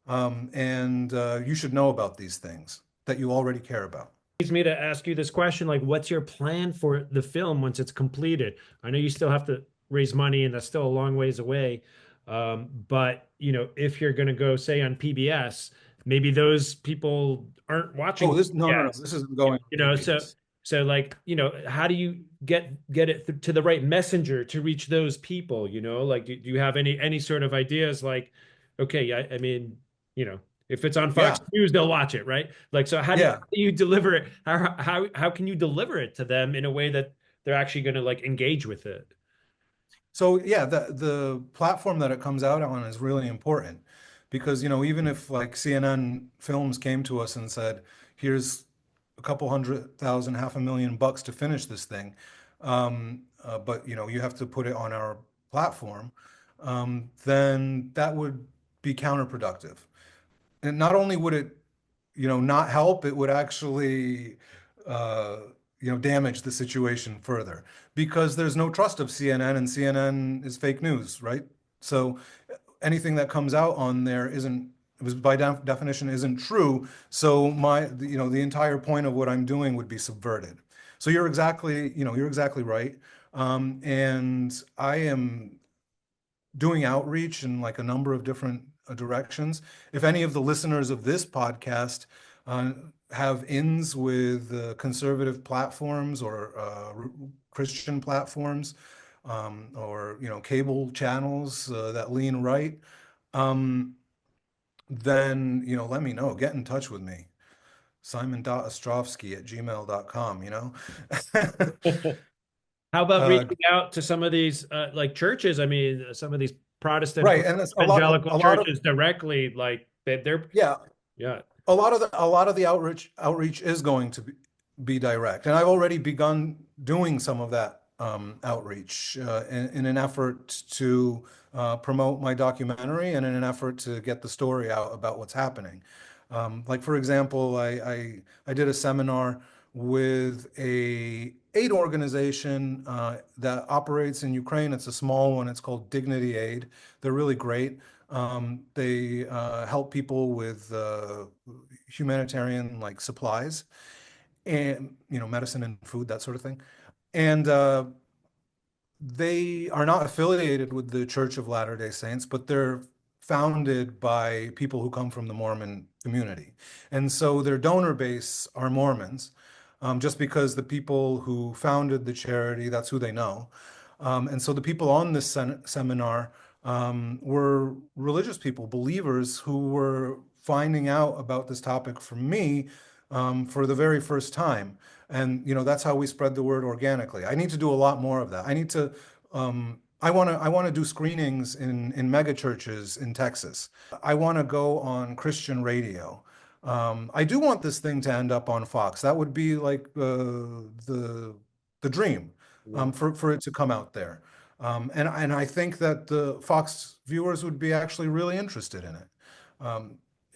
And you should know about these things that you already care about. Leads me to ask you this question, like, what's your plan for the film once it's completed? I know you still have to raise money, and that's still a long ways away. But if you're going to go, say, on PBS, maybe those people aren't watching Oh, this no, no, no. PBS. This isn't going You to know, so PBS. so like, how do you get it to the right messenger to reach those people? Like, do you have any sort of ideas? Like, okay, I mean, if it's on Fox Yeah, News, they'll watch it, right? Like, so yeah. how do you deliver it? How can you deliver it to them in a way that they're actually going to like engage with it? So yeah, the platform that it comes out on is really important because, even if like CNN Films came to us and said, here's a couple 100,000, $500,000 to finish this thing, but you have to put it on our platform, then that would be counterproductive. And not only would it, not help, it would actually, uh, damage the situation further because there's no trust of CNN and CNN is fake news, right? So anything that comes out on there isn't, it was by definition isn't true. So the entire point of what I'm doing would be subverted. So you're exactly right. And I am doing outreach in like a number of different directions. If any of the listeners of this podcast uh, have ins with conservative platforms or Christian platforms, or cable channels that lean right, um, then let me know. Get in touch with me. Simon.ostrovsky@gmail.com. How about Uh, reaching out to some of these like churches? I mean, some of these Protestant right, and it's evangelical a lot of churches directly, like they're yeah. yeah. A lot of the outreach is going to be direct, and I've already begun doing some of that outreach in an effort to promote my documentary and in an effort to get the story out about what's happening. Like for example, I did a seminar with a aid organization that operates in Ukraine. It's a small one. It's called Dignity Aid. They're really great. They help people with humanitarian like supplies and medicine and food, that sort of thing. And they are not affiliated with the Church of Latter-day Saints, but they're founded by people who come from the Mormon community. And so their donor base are Mormons, just because the people who founded the charity, that's who they know. And so the people on this seminar were religious people, believers who were finding out about this topic from me for the very first time. And that's how we spread the word organically. I need to do a lot more of that. I want to do screenings in mega churches in Texas. I want to go on Christian radio. I do want this thing to end up on Fox. That would be like the dream, Yeah. for it to come out there. And I think that the Fox viewers would be actually really interested in it.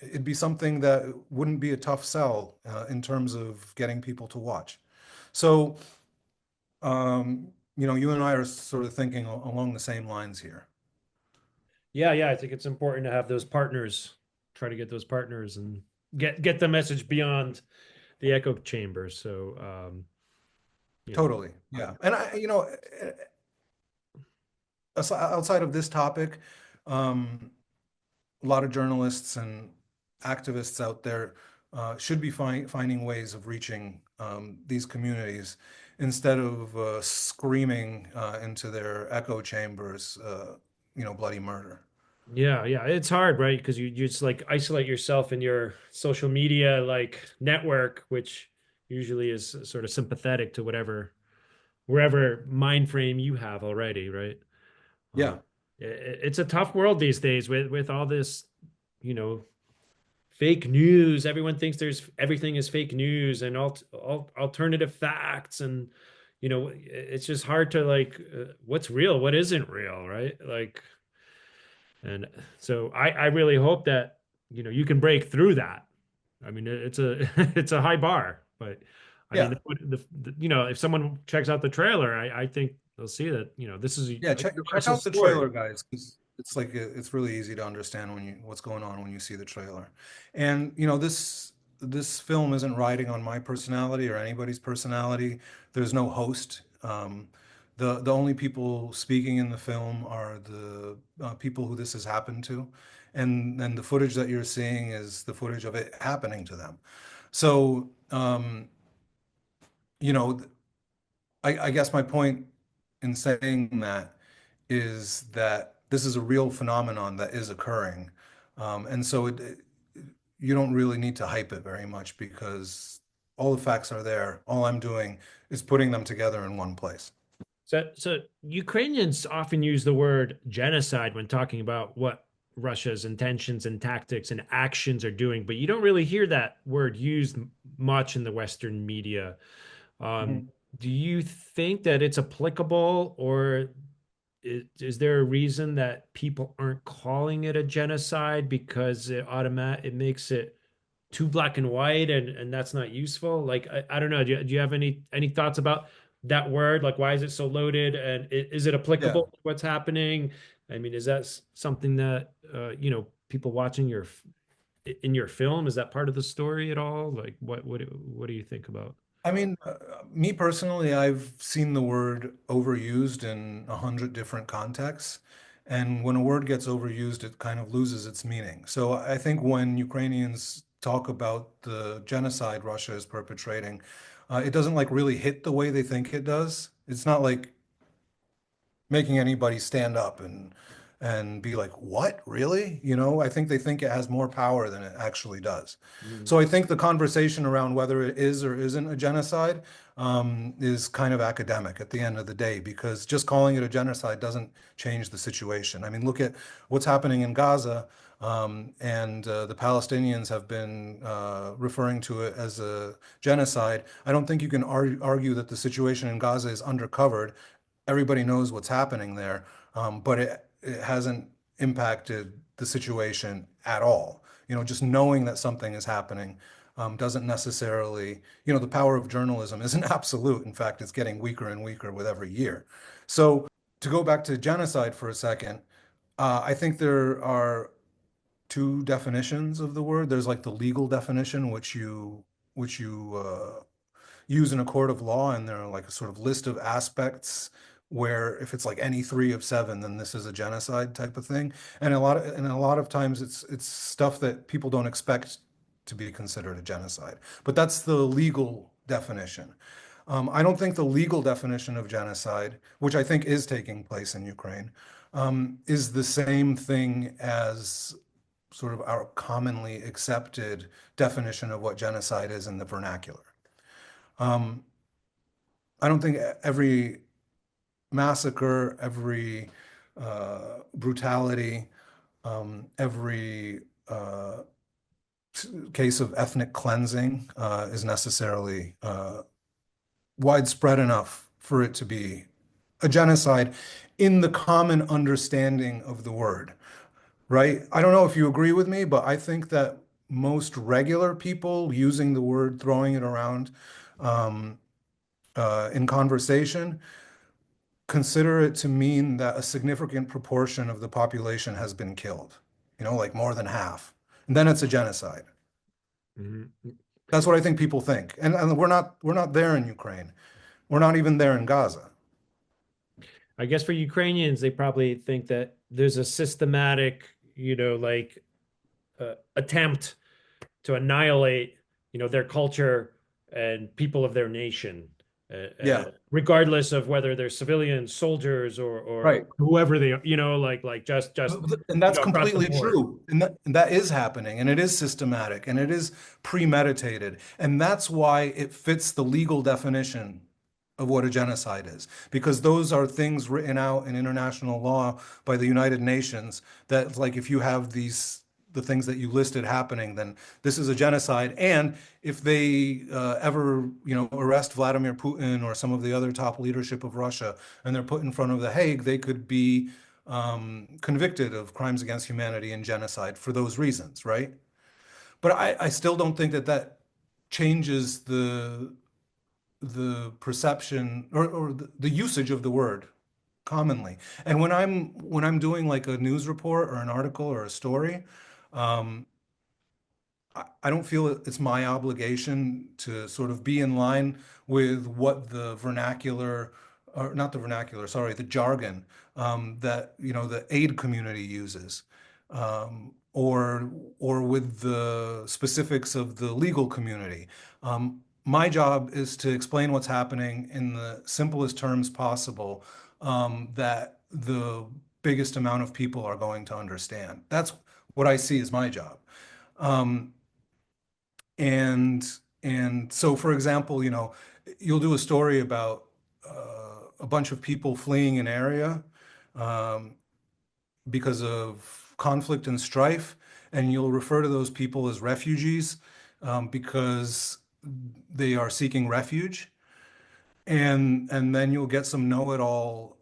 It'd be something that wouldn't be a tough sell in terms of getting people to watch. So, you and I are sort of thinking along the same lines here. Yeah, I think it's important to have those partners, try to get those partners and get the message beyond the echo chamber. So, you know, Totally. Yeah. And outside of this topic, um, a lot of journalists and activists out there should be finding ways of reaching these communities instead of screaming into their echo chambers, bloody murder. yeah, it's hard, right? Because you just like isolate yourself in your social media like network, which usually is sort of sympathetic to wherever mind frame you have already, right? Uh, Yeah. it's a tough world these days with all this, you know, fake news. Everyone thinks there's everything is fake news and alternative facts, and it's just hard to like what's real, what isn't real, right? Like, and so I really hope that you can break through that. I mean, it's a it's a high bar, but I mean, Yeah. if someone checks out the trailer, I think they'll see that this is a Yeah, check universal out the story. trailer, guys, 'cause it's like it's really easy to understand what's going on when you see the trailer. And this film isn't riding on my personality or anybody's personality. There's no host. The only people speaking in the film are the people who this has happened to, and then the footage that you're seeing is the footage of it happening to them. So, you know, I guess my point in saying that is that this is a real phenomenon that is occurring. And so you don't really need to hype it very much because all the facts are there. All I'm doing is putting them together in one place. So Ukrainians often use the word genocide when talking about what Russia's intentions and tactics and actions are doing, but you don't really hear that word used much in the Western media. Um, Mhm. do you think that it's applicable, or is there a reason that people aren't calling it a genocide because it makes it too black and white, and that's not useful? Like I don't know. Do you have any thoughts about that word? Like why is it so loaded, and is it Yeah. applicable to what's happening? I mean, is that something that people watching in your film, is that part of the story at all? Like what do you think about? I mean, me personally, I've seen the word overused in 100 different contexts. And when a word gets overused, it kind of loses its meaning. So I think when Ukrainians talk about the genocide Russia is perpetrating, it doesn't like really hit the way they think it does. It's not like making anybody stand up and be like, "What? Really?" I think they think it has more power than it actually does. Mm, So I think the conversation around whether it is or isn't a genocide is kind of academic at the end of the day, because just calling it a genocide doesn't change the situation. I mean, look at what's happening in Gaza. And the Palestinians have been referring to it as a genocide. I don't think you can argue that the situation in Gaza is undercovered. Everybody knows what's happening there, but it hasn't impacted the situation at all. Just knowing that something is happening doesn't necessarily, the power of journalism isn't absolute. In fact, it's getting weaker and weaker with every year. So to go back to genocide for a second, I think there are two definitions of the word. There's like the legal definition, which you use in a court of law, and there are like a sort of list of aspects where if it's like any three of seven, then this is a genocide type of thing. And a lot of times it's stuff that people don't expect to be considered a genocide. But that's the legal definition. I don't think the legal definition of genocide, which I think is taking place in Ukraine, is the same thing as sort of our commonly accepted definition of what genocide is in the vernacular. Um, I don't think every massacre, every brutality, every case of ethnic cleansing is necessarily widespread enough for it to be a genocide in the common understanding of the word, right? I don't know if you agree with me, but I think that most regular people using the word, throwing it around um, in conversation, consider it to mean that a significant proportion of the population has been killed, like more than half. And then it's a genocide. mhm. That's what I think people think. And we're not there in Ukraine. We're not even there in Gaza. I guess for Ukrainians, they probably think that there's a systematic, like attempt to annihilate, their culture and people of their nation, Yeah, regardless of whether they're civilians, soldiers, or right. whoever they are, like just And that's across the completely board. true. And that is happening, and it is systematic, and it is premeditated. And that's why it fits the legal definition of what a genocide is, because those are things written out in international law by the United Nations that, like, if you have the things that you listed happening, then this is a genocide. And if they ever, arrest Vladimir Putin or some of the other top leadership of Russia and they're put in front of the Hague, they could be convicted of crimes against humanity and genocide for those reasons, right? But I still don't think that that changes the perception or the usage of the word commonly. And when I'm doing like a news report or an article or a story, um, I don't feel it's my obligation to sort of be in line with what the vernacular, or not the vernacular, sorry, the jargon that the aid community uses, or with the specifics of the legal community. My job is to explain what's happening in the simplest terms possible, that the biggest amount of people are going to understand. That's what I see as my job. Um, and and so, for example, you'll do a story about a bunch of people fleeing an area um, because of conflict and strife, and you'll refer to those people as refugees because they are seeking refuge. And then you'll get some know-it-all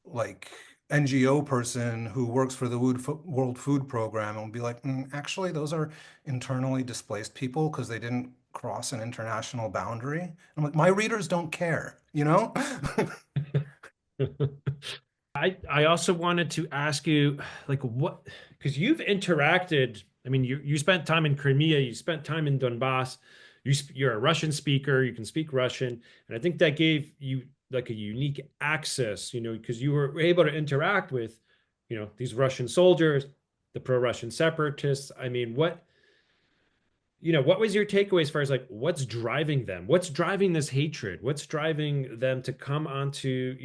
like NGO person who works for the World Food Program and will be like, actually, those are internally displaced people because they didn't cross an international boundary. I'm like, my readers don't care, you know? I also wanted to ask you, like, what, because you've interacted. I mean, you spent time in Crimea, you spent time in Donbass. You're a Russian speaker, you can speak Russian, and I think that gave you like a unique access, because you were able to interact with, these Russian soldiers, the pro-Russian separatists. I mean, what was your takeaway as far as like what's driving them? What's driving this hatred? What's driving them to come onto,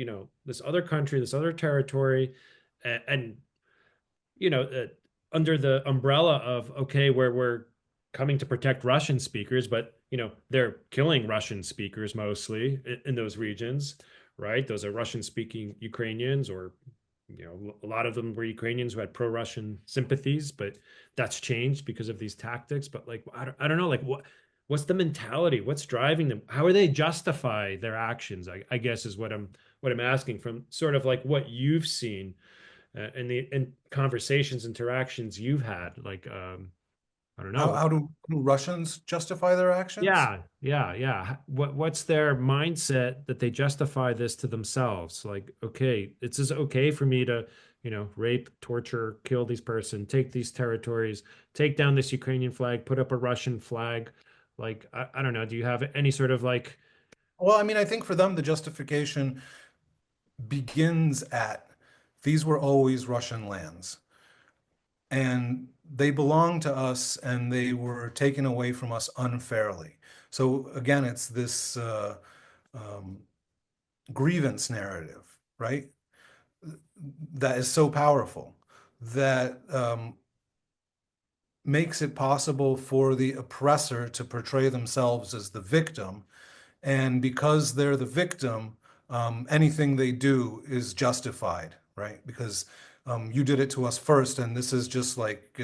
this other country, this other territory, and you know, uh, under the umbrella of, okay, where we're coming to protect Russian speakers, but they're killing Russian speakers mostly in those regions, right? Those are Russian speaking Ukrainians, or a lot of them were Ukrainians who had pro-Russian sympathies, but that's changed because of these tactics. But like, I don't know, like what's the mentality? What's driving them? How are they justify their actions? I guess is what I'm asking from sort of like what you've seen in conversations, interactions you've had. Like, I don't How, know. how do Russians justify their actions? Yeah. What's their mindset that they justify this to themselves? Like, okay, it's just okay for me to, rape, torture, kill these person, take these territories, take down this Ukrainian flag, put up a Russian flag. Like, I don't know. Do you have any sort of like, Well, I mean, I think for them, the justification begins at these were always Russian lands and they belong to us and they were taken away from us unfairly. So again, it's this um, grievance narrative, right? That is so powerful that makes it possible for the oppressor to portray themselves as the victim. And because they're the victim, anything they do is justified, right? Because you did it to us first, and this is just like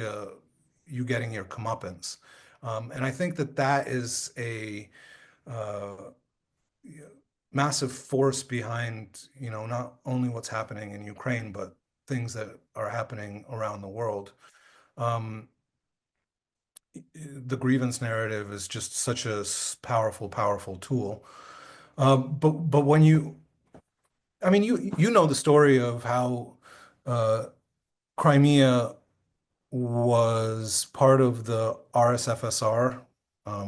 you getting your comeuppance. And I think that that is a uh, massive force behind, not only what's happening in Ukraine, but things that are happening around the world. Um, the grievance narrative is just such a powerful, powerful tool. But when I mean, you know the story of how uh, Crimea was part of the RSFSR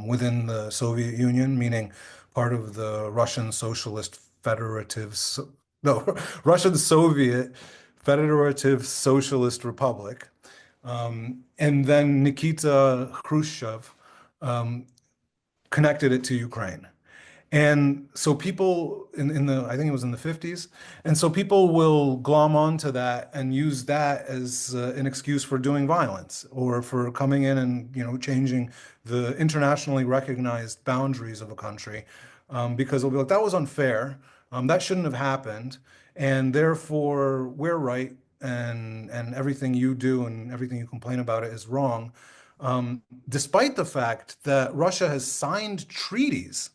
within the Soviet Union, meaning part of the Russian Socialist Federative, no, Russian Soviet Federative Socialist Republic. And then Nikita Khrushchev um, connected it to Ukraine. And so people in the, I think it was in the 50s, and so people will glom onto that and use that as an excuse for doing violence or for coming in and, changing the internationally recognized boundaries of a country, because they'll be like, that was unfair, that shouldn't have happened, and therefore we're right and everything you do and everything you complain about it is wrong, despite the fact that Russia has signed treaties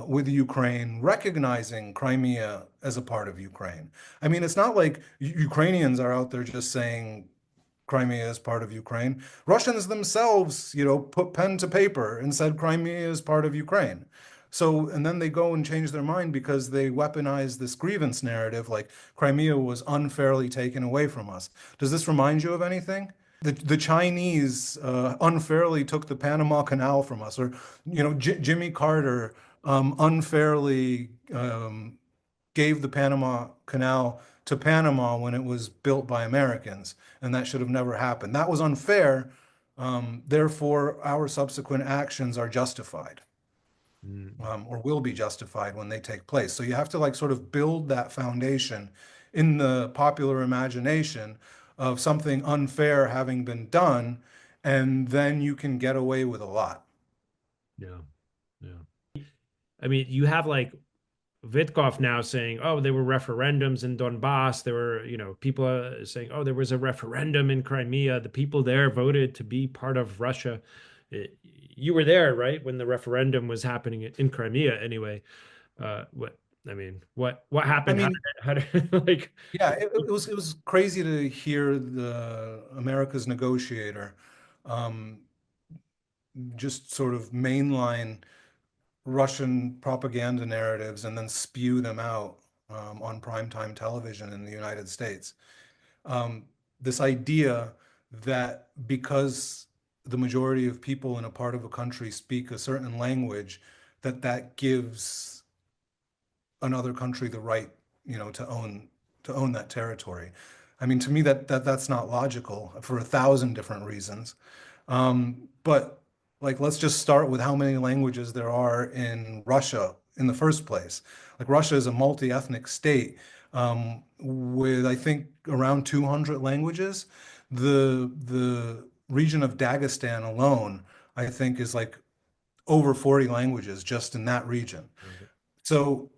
with Ukraine, recognizing Crimea as a part of Ukraine. I mean, it's not like Ukrainians are out there just saying Crimea is part of Ukraine. Russians themselves, put pen to paper and said Crimea is part of Ukraine. So, and then they go and change their mind because they weaponize this grievance narrative like Crimea was unfairly taken away from us. Does this remind you of anything? The Chinese unfairly took the Panama Canal from us, or Jimmy Carter unfairly gave the Panama Canal to Panama when it was built by Americans, and that should have never happened. That was unfair. Therefore, our subsequent actions are justified, or will be justified when they take place. So you have to like sort of build that foundation in the popular imagination of something unfair having been done, and then you can get away with a lot. Yeah. Yeah. I mean, you have like Vitkov now saying, oh, there were referendums in Donbass. There were, people saying, oh, there was a referendum in Crimea. The people there voted to be part of Russia. You were there, right, when the referendum was happening in Crimea anyway. What I happened? mean, How did like, yeah, it was crazy to hear the America's negotiator um, just sort of mainline Russian propaganda narratives and then spew them out on primetime television in the United States. Um, this idea that because the majority of people in a part of a country speak a certain language, that gives another country the right, to own that territory. I mean, to me, that's not logical for 1,000 different reasons. But like, let's just start with how many languages there are in Russia in the first place. Like, Russia is a multi-ethnic state with, I think, around 200 languages. The region of Dagestan alone, I think, is like over 40 languages just in that region. So,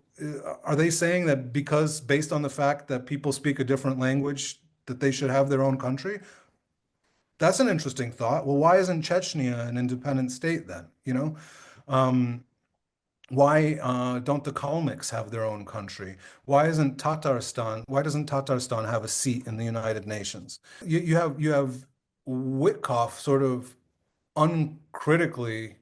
are they saying that because based on the fact that people speak a different language, that they should have their own country? That's an interesting thought. Well, why isn't Chechnya an independent state then? Um, why don't the Kalmyks have their own country? Why doesn't Tatarstan have a seat in the United Nations? You have Witkoff sort of uncritically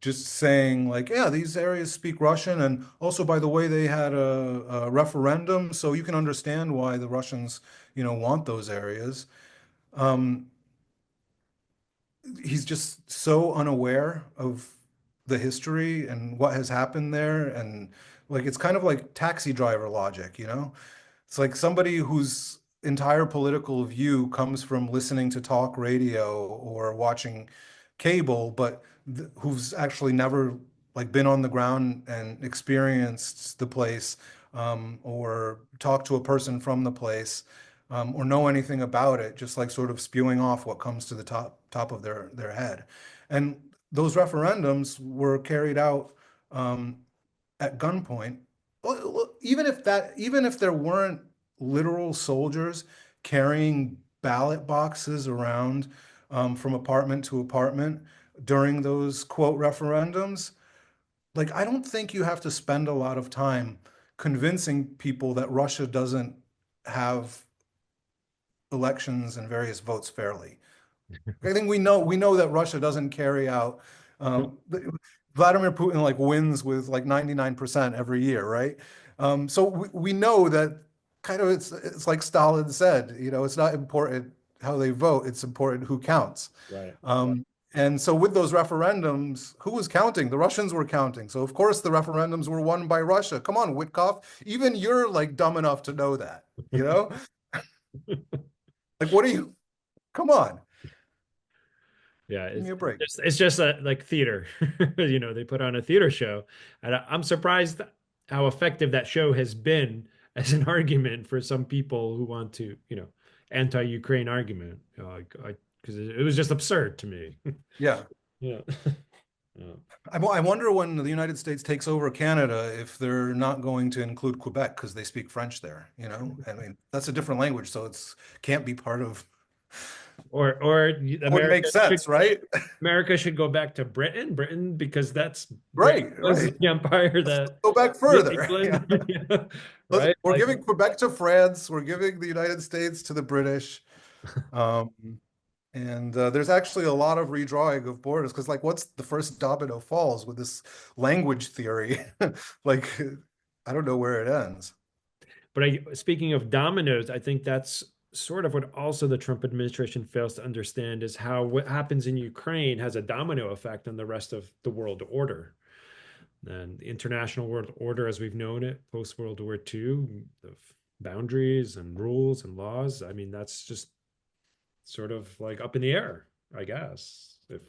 just saying like, yeah, these areas speak Russian, and also, by the way, they had a referendum, so you can understand why the Russians, want those areas. Um, he's just so unaware of the history and what has happened there, and like it's kind of like taxi driver logic. It's like somebody whose entire political view comes from listening to talk radio or watching cable, but who's actually never like been on the ground and experienced the place, or talked to a person from the place, or know anything about it, just like sort of spewing off what comes to the top of their head. And those referendums were carried out at gunpoint. Well, even if there weren't literal soldiers carrying ballot boxes around from apartment to apartment during those quote referendums, like I don't think you have to spend a lot of time convincing people that Russia doesn't have elections and various votes fairly. I think we know that Russia doesn't carry out. Vladimir Putin like wins with like 99% every year, right? So we know that kind of it's like Stalin said, it's not important how they vote, it's important who counts. right. And so with those referendums, who was counting? The Russians were counting. So of course the referendums were won by Russia. Come on, Witkoff. Even you're like dumb enough to know that, you know? Like, what are you? Come on, Yeah, give me a break. it's just like theater. They put on a theater show, and I'm surprised how effective that show has been as an argument for some people who want to, anti-Ukraine argument. Because it was just absurd to me. Yeah. Yeah. Yeah. I wonder when the United States takes over Canada if they're not going to include Quebec because they speak French there, you know? I mean, that's a different language, so it's can't be part of. Or Wouldn't make sense, right? America should go back to Britain because that's Britain Right, was right. the empire Let's that go back yeah, further. Yeah. England, yeah, right? We're Like, giving Quebec to France. We're giving the United States to the British. Um, and there's actually a lot of redrawing of borders because, like, what's the first domino falls with this language theory? Like, I don't know where it ends. but speaking of dominoes, I think that's sort of what also the Trump administration fails to understand is how what happens in Ukraine has a domino effect on the rest of the world order. And the international world order, as we've known it, post World War II, the boundaries and rules and laws. I mean, that's just sort of like up in the air, I guess. If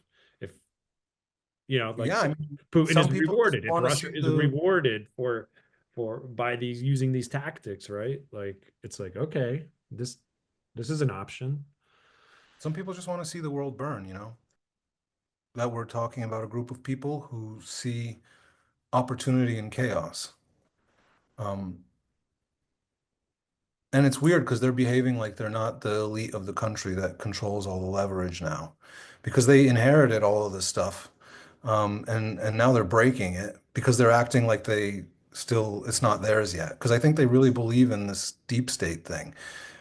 like Yeah, I mean, Putin some is people just rewarded, if want to Russia see is the rewarded for by these using these tactics, right? Like it's like, okay, this is an option. some people just want to see the world burn, you know? That we're talking about a group of people who see opportunity in chaos. Um, and it's weird because they're behaving like they're not the elite of the country that controls all the leverage now, because they inherited all of this stuff, and now they're breaking it because they're acting like they still it's not theirs yet. Because I think they really believe in this deep state thing,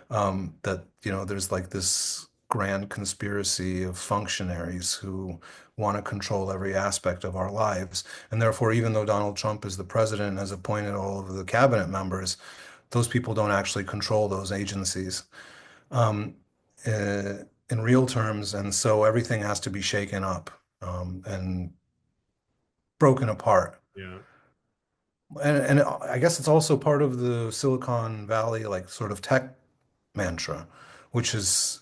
that there's like this grand conspiracy of functionaries who want to control every aspect of our lives, and therefore, even though Donald Trump is the president and has appointed all of the cabinet members, those people don't actually control those agencies um, uh, in real terms, and so everything has to be shaken up and broken apart. Yeah. And I guess it's also part of the Silicon Valley, like sort of tech mantra, which is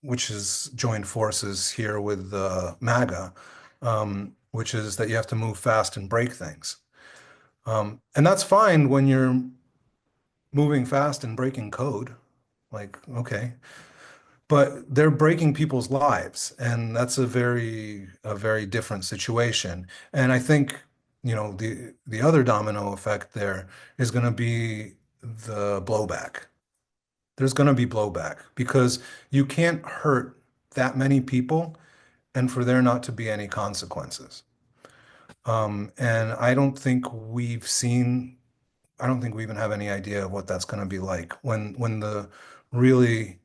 which has joined forces here with MAGA, which is that you have to move fast and break things. And that's fine when you're moving fast and breaking code. Like, okay, but they're breaking people's lives, and that's a very different situation. And I think, the other domino effect there is going to be the blowback. There's going to be blowback because you can't hurt that many people and for there not to be any consequences. And I don't think we even have any idea of what that's going to be like when the really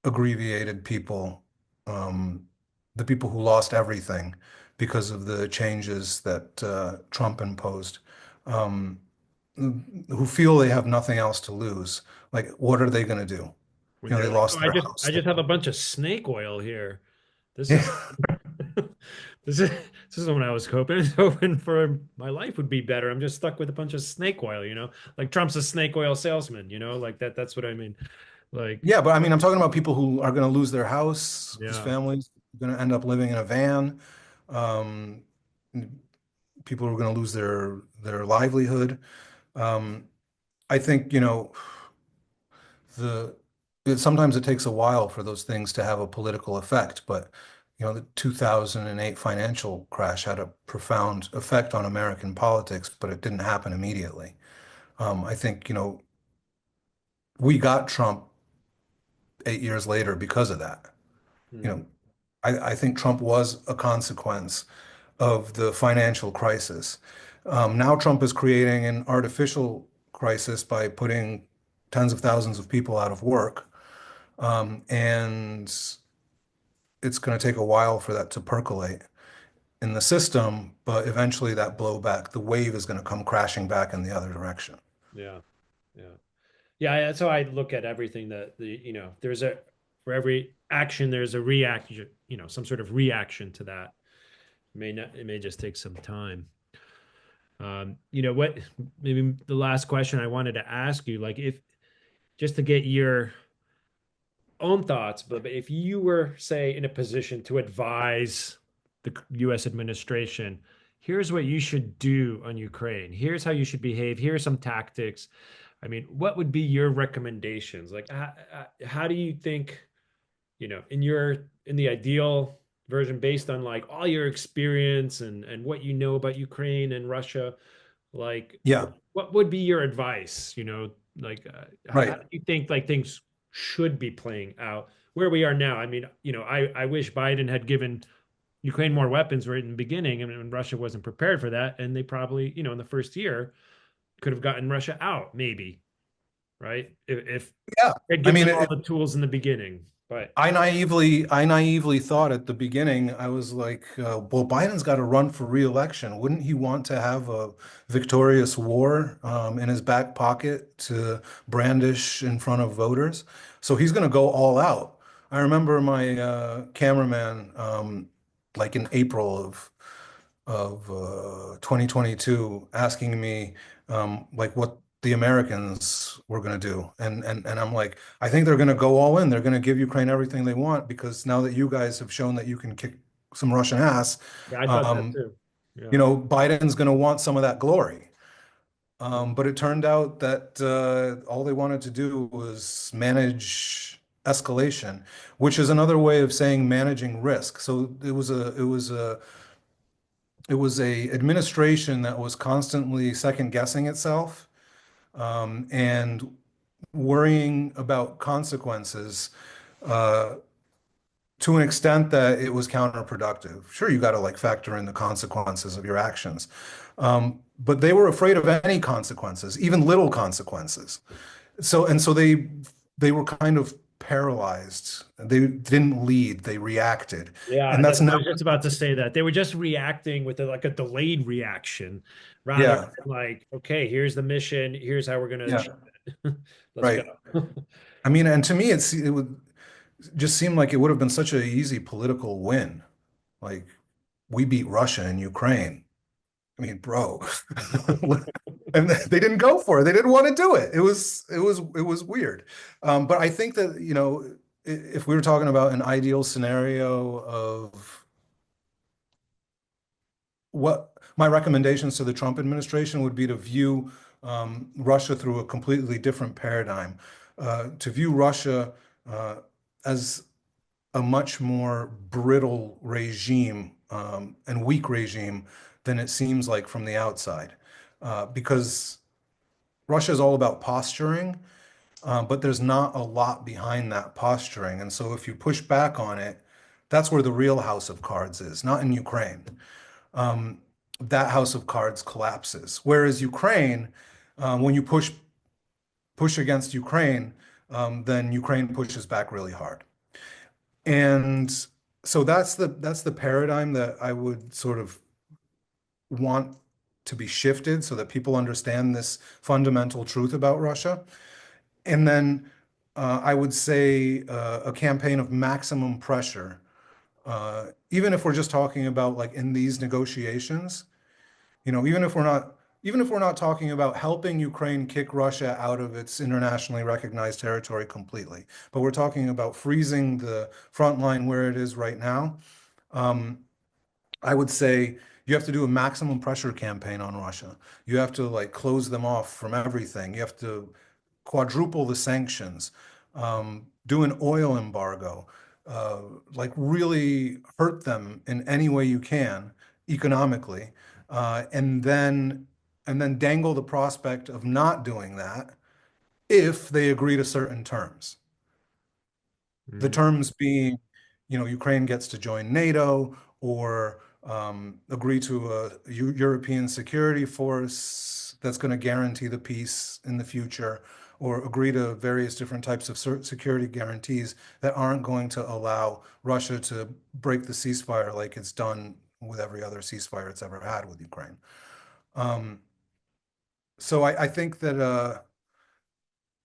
aggregated people, um, the people who lost everything because of the changes that Trump imposed, um, who feel they have nothing else to lose. Like, what are they going to do? When they're They like, oh, lost their I house. just have a bunch of snake oil here. This is Yeah. this is this is what I was hoping. I was hoping for my life would be better. I'm just stuck with a bunch of snake oil, like Trump's a snake oil salesman, like that's what I mean. Like, Yeah, but I mean, I'm talking about people who are going to lose their house, whose yeah, families are going to end up living in a van, um, people who are going to lose their livelihood. Um, I think, the sometimes it takes a while for those things to have a political effect, but the 2008 financial crash had a profound effect on American politics, but it didn't happen immediately. I think, we got Trump 8 years later because of that. You hmm, know, I think Trump was a consequence of the financial crisis. Now Trump is creating an artificial crisis by putting tens of thousands of people out of work. And it's going to take a while for that to percolate in the system, but eventually that blowback, the wave is going to come crashing back in the other direction. yeah, yeah, yeah. That's how I look at everything. That there's a for every action, there's a reaction. Some sort of reaction to that. It may just take some time. What? Maybe the last question I wanted to ask you, like, if just to get your own thoughts, but if you were, say, in a position to advise the U.S. administration, here's what you should do on Ukraine. Here's how you should behave. Here are some tactics. I mean, what would be your recommendations? Like, how do you think, in the ideal version based on like all your experience and what you know about Ukraine and Russia. Like, Yeah, what would be your advice? Like, how right. do you think like things should be playing out where we are now? I mean, I wish Biden had given Ukraine more weapons right in the beginning, and Russia wasn't prepared for that, and they probably, in the first year could have gotten Russia out, maybe, right? If Yeah. they'd I given mean, them all the tools in the beginning. But I naively thought at the beginning, I was like, well, Biden's got to run for re-election. Wouldn't he want to have a victorious war in his back pocket to brandish in front of voters? So he's going to go all out. I remember my cameraman, like in April of 2022, asking me like what the Americans were going to do, and I'm like, I think they're going to go all in. They're going to give Ukraine everything they want because now that you guys have shown that you can kick some Russian ass, yeah, I thought that um, too. Yeah. Biden's going to want some of that glory. But it turned out that all they wanted to do was manage escalation, which is another way of saying managing risk. So it was a administration that was constantly second guessing itself, and worrying about consequences uh, to an extent that it was counterproductive. Sure, you got to like factor in the consequences of your actions, but they were afraid of any consequences, even little consequences. So they were kind of paralyzed. They didn't lead; they reacted, Yeah, and that's I not. was just about to say that. They were just reacting with like a delayed reaction rather Yeah, than like, okay, here's the mission, here's how we're gonna yeah, achieve it. Let's go. right. I mean, and to me, it would just seem like it would have been such an easy political win. Like, we beat Russia and Ukraine. I mean, bro. And they didn't go for it. They didn't want to do it. It was weird. But I think that, if we were talking about an ideal scenario of what my recommendations to the Trump administration would be to view Russia through a completely different paradigm, to view Russia as a much more brittle regime and weak regime than it seems like from the outside. Because Russia is all about posturing, but there's not a lot behind that posturing. And so if you push back on it, that's where the real house of cards is, not in Ukraine. That house of cards collapses. Whereas Ukraine, when you push against Ukraine, then Ukraine pushes back really hard. And so that's the paradigm that I would sort of want to be shifted so that people understand this fundamental truth about Russia. And then I would say a campaign of maximum pressure, even if we're just talking about like in these negotiations, even if we're not talking about helping Ukraine kick Russia out of its internationally recognized territory completely, but we're talking about freezing the front line where it is right now. I would say you have to do a maximum pressure campaign on Russia. You have to like close them off from everything. You have to quadruple the sanctions, do an oil embargo, like really hurt them in any way you can economically, and then dangle the prospect of not doing that if they agree to certain terms. The Mm. terms being, Ukraine gets to join NATO or agree to a European security force that's going to guarantee the peace in the future, or agree to various different types of security guarantees that aren't going to allow Russia to break the ceasefire like it's done with every other ceasefire it's ever had with Ukraine. Um, so I think that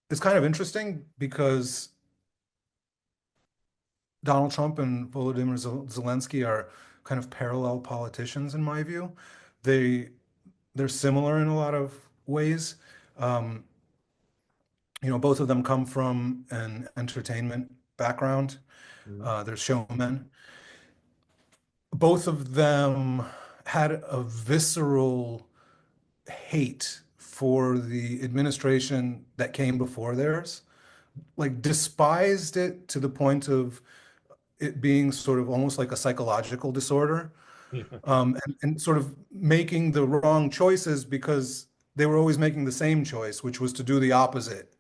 it's kind of interesting because Donald Trump and Volodymyr Zelensky are kind of parallel politicians in my view. They they're similar in a lot of ways. Um, both of them come from an entertainment background. Mm. They're showmen. Both of them had a visceral hate for the administration that came before theirs, like despised it to the point of it being sort of almost like a psychological disorder, Yeah. and sort of making the wrong choices because they were always making the same choice, which was to do the opposite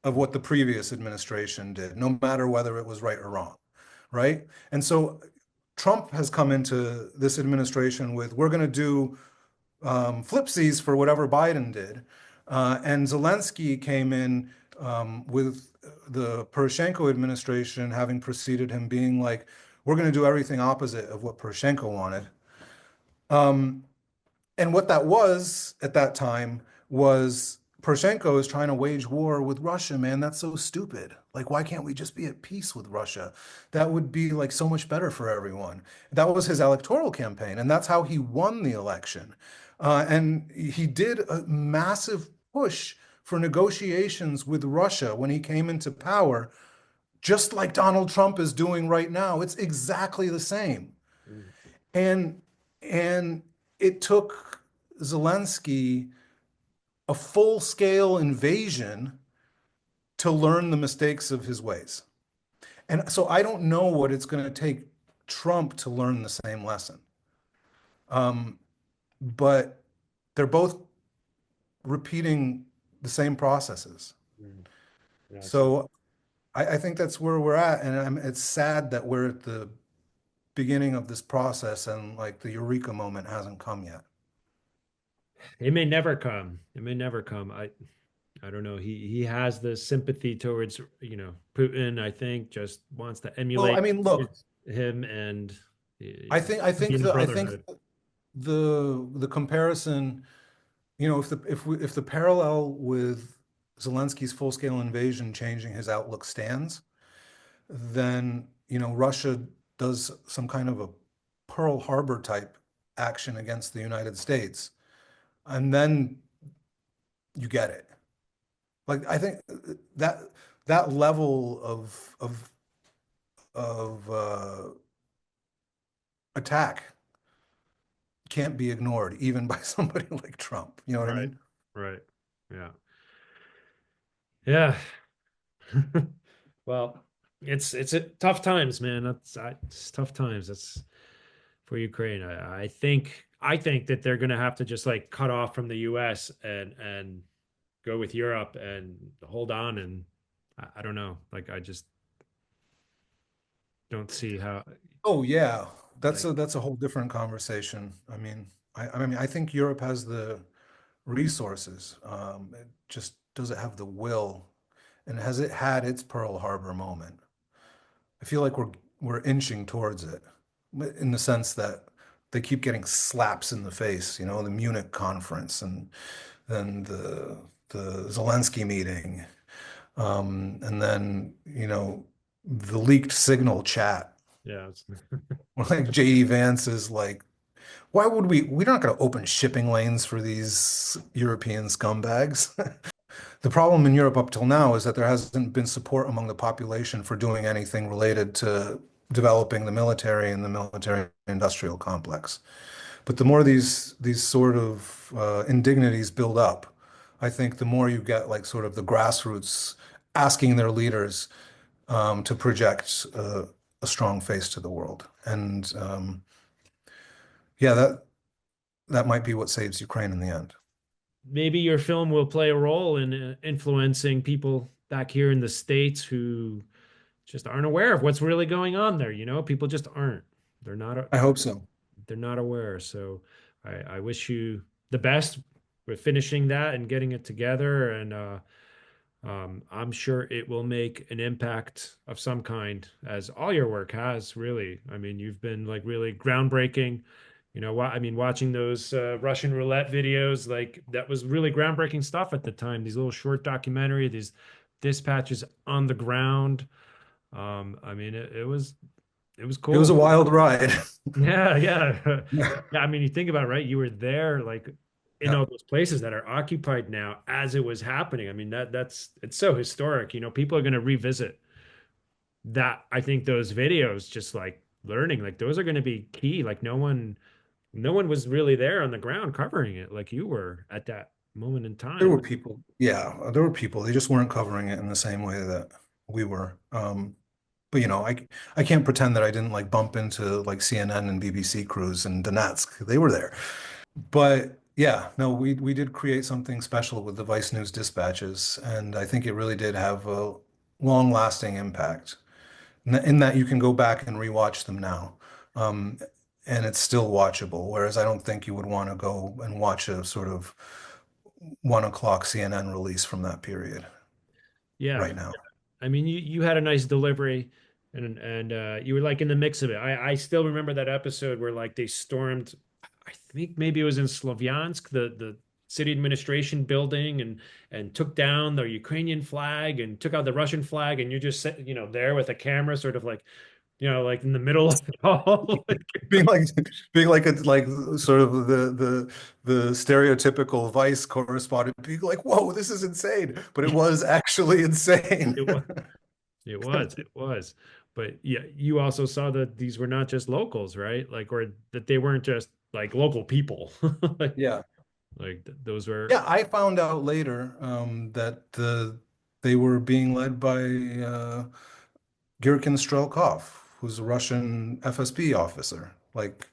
of what the previous administration did, no matter whether it was right or wrong, right? And so Trump has come into this administration with, we're going to do flipsies for whatever Biden did. And Zelensky came in with the Poroshenko administration having preceded him being like, we're going to do everything opposite of what Poroshenko wanted. Um, and what that was at that time was Poroshenko is trying to wage war with Russia, man. That's so stupid. Like, why can't we just be at peace with Russia? That would be like so much better for everyone. That was his electoral campaign, and that's how he won the election. And he did a massive push for negotiations with Russia when he came into power, just like Donald Trump is doing right now. It's exactly the same. Mm. And and it took Zelensky a full-scale invasion to learn the mistakes of his ways. And so I don't know what it's going to take Trump to learn the same lesson. Um, but they're both repeating the same processes. Mm. Yeah, so So I think that's where we're at. And it's sad that we're at the beginning of this process and like the eureka moment hasn't come yet. it may never come. It may never come. I don't know. He has the sympathy towards, Putin, I think, just wants to Well, I emulate mean, look, him and I think be in a I think brotherhood. the comparison, if the parallel with Zelensky's full-scale invasion changing his outlook stands, then Russia does some kind of a Pearl Harbor type action against the United States, and then you get it. Like I think that that level of attack can't be ignored, even by somebody like Trump. You know what I Right. mean? Right. Yeah. Yeah. Well, it's a tough times, man. It's tough times. That's for Ukraine. I think that they're gonna have to just like cut off from the US and go with Europe and hold on, and I don't know. Like I just don't see how, Oh yeah, that's like, a whole different conversation. I mean, I think Europe has the resources. It just doesn't have the will. And has it had its Pearl Harbor moment? I feel like we're inching towards it, in the sense that they keep getting slaps in the face. The Munich conference and then the Zelensky meeting, and then the leaked Signal chat. yeah, Like J.D. Vance is like, why would we're not going to open shipping lanes for these European scumbags. The problem in Europe up till now is that there hasn't been support among the population for doing anything related to developing the military and the military industrial complex. But the more these sort of indignities build up, I think the more you get like sort of the grassroots asking their leaders to project a strong face to the world. And yeah, that might be what saves Ukraine in the end. maybe your film will play a role in influencing people back here in the States who just aren't aware of what's really going on there. People just aren't. They're not. I hope so. They're not aware. So I wish you the best with finishing that and getting it together. And I'm sure it will make an impact of some kind, as all your work has, really. I mean, you've been like really groundbreaking. I mean, watching those Russian roulette videos, like that was really groundbreaking stuff at the time. These little short documentary, these dispatches on the ground. I mean, it was It was cool. a wild ride. Yeah, yeah. Yeah. Yeah, I mean, you think about it, right? You were there like in Yeah. all those places that are occupied now as it was happening. I mean, that's it's so historic. People are going to revisit that. I think those videos just like learning, like those are going to be key. Like no one was really there on the ground covering it like you were at that moment in There time. were people. Yeah, there were people. They just weren't covering it in the same way that we were. But I can't pretend that I didn't like bump into like CNN and BBC crews in Donetsk. They were there. But yeah, no, we did create something special with the Vice News dispatches, and I think it really did have a long-lasting impact. In that you can go back and rewatch them now, um, and it's still watchable. Whereas I don't think you would want to go and watch a sort of 1 o'clock CNN release from that period Yeah. right now. I mean, you had a nice delivery, and you were like in the mix of it. I still remember that episode where like they stormed, I think maybe it was in Slavyansk, the city administration building, and took down the Ukrainian flag and took out the Russian flag, and you're just there with a camera, sort of like like in the middle of it all. Being like a like sort of the stereotypical Vice correspondent, being like, "Whoa, this is insane!" But it was actually insane. It was. It was. But yeah, you also saw that these were not just locals, right? Like, or that they weren't just like local people. Like, Yeah. those were, Yeah, I found out later that they were being led by Gherkin Strelkov, who's a Russian FSB officer. Like,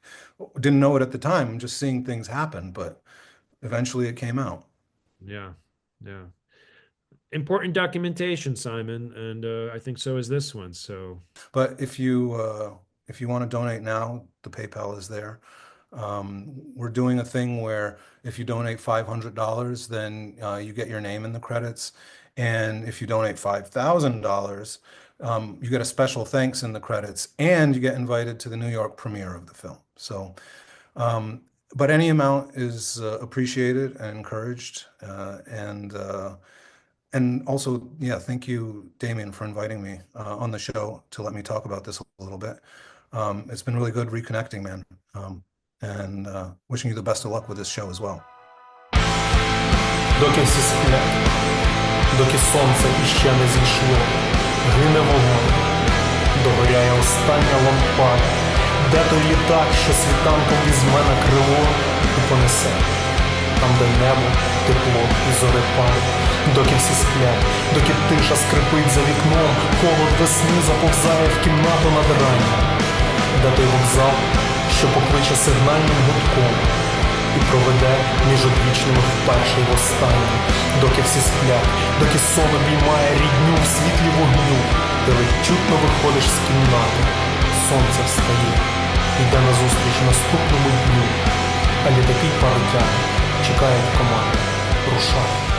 didn't know it at the time, just seeing things happen, but eventually it came out. yeah, yeah. Important documentation, Simon, and I think so is this one. So But if you want to donate now, the PayPal is there. We're doing a thing where if you donate $500, then you get your name in the credits. And if you donate $5,000, you get a special thanks in the credits, and you get invited to the New York premiere of the film. So, but any amount is appreciated and encouraged. And also, yeah, thank you, Damien, for inviting me on the show to let me talk about this a little bit. It's been really good reconnecting, man. And wishing you the best of luck with this show as well. Доки всі сплять, доки сонце іще не зійшло, гине вогонь, догоряє остання лампада, де той літак, що світанком візьме на крило і понесе, там, де небо, тепло і зорепад, доки всі сплять, доки тиша скрипить за вікном, холод весни заповзає в кімнату над ранням, де той вокзал, що покличе сигнальним гудком і проведе між одвічними вперше й востаннє, доки всі сплять, доки сон обіймає рідню в світлі вогню, ти ледь чутно виходиш з кімнати, сонце встає, йде назустріч наступному дню, а літаки паротяги чекають команди рушати.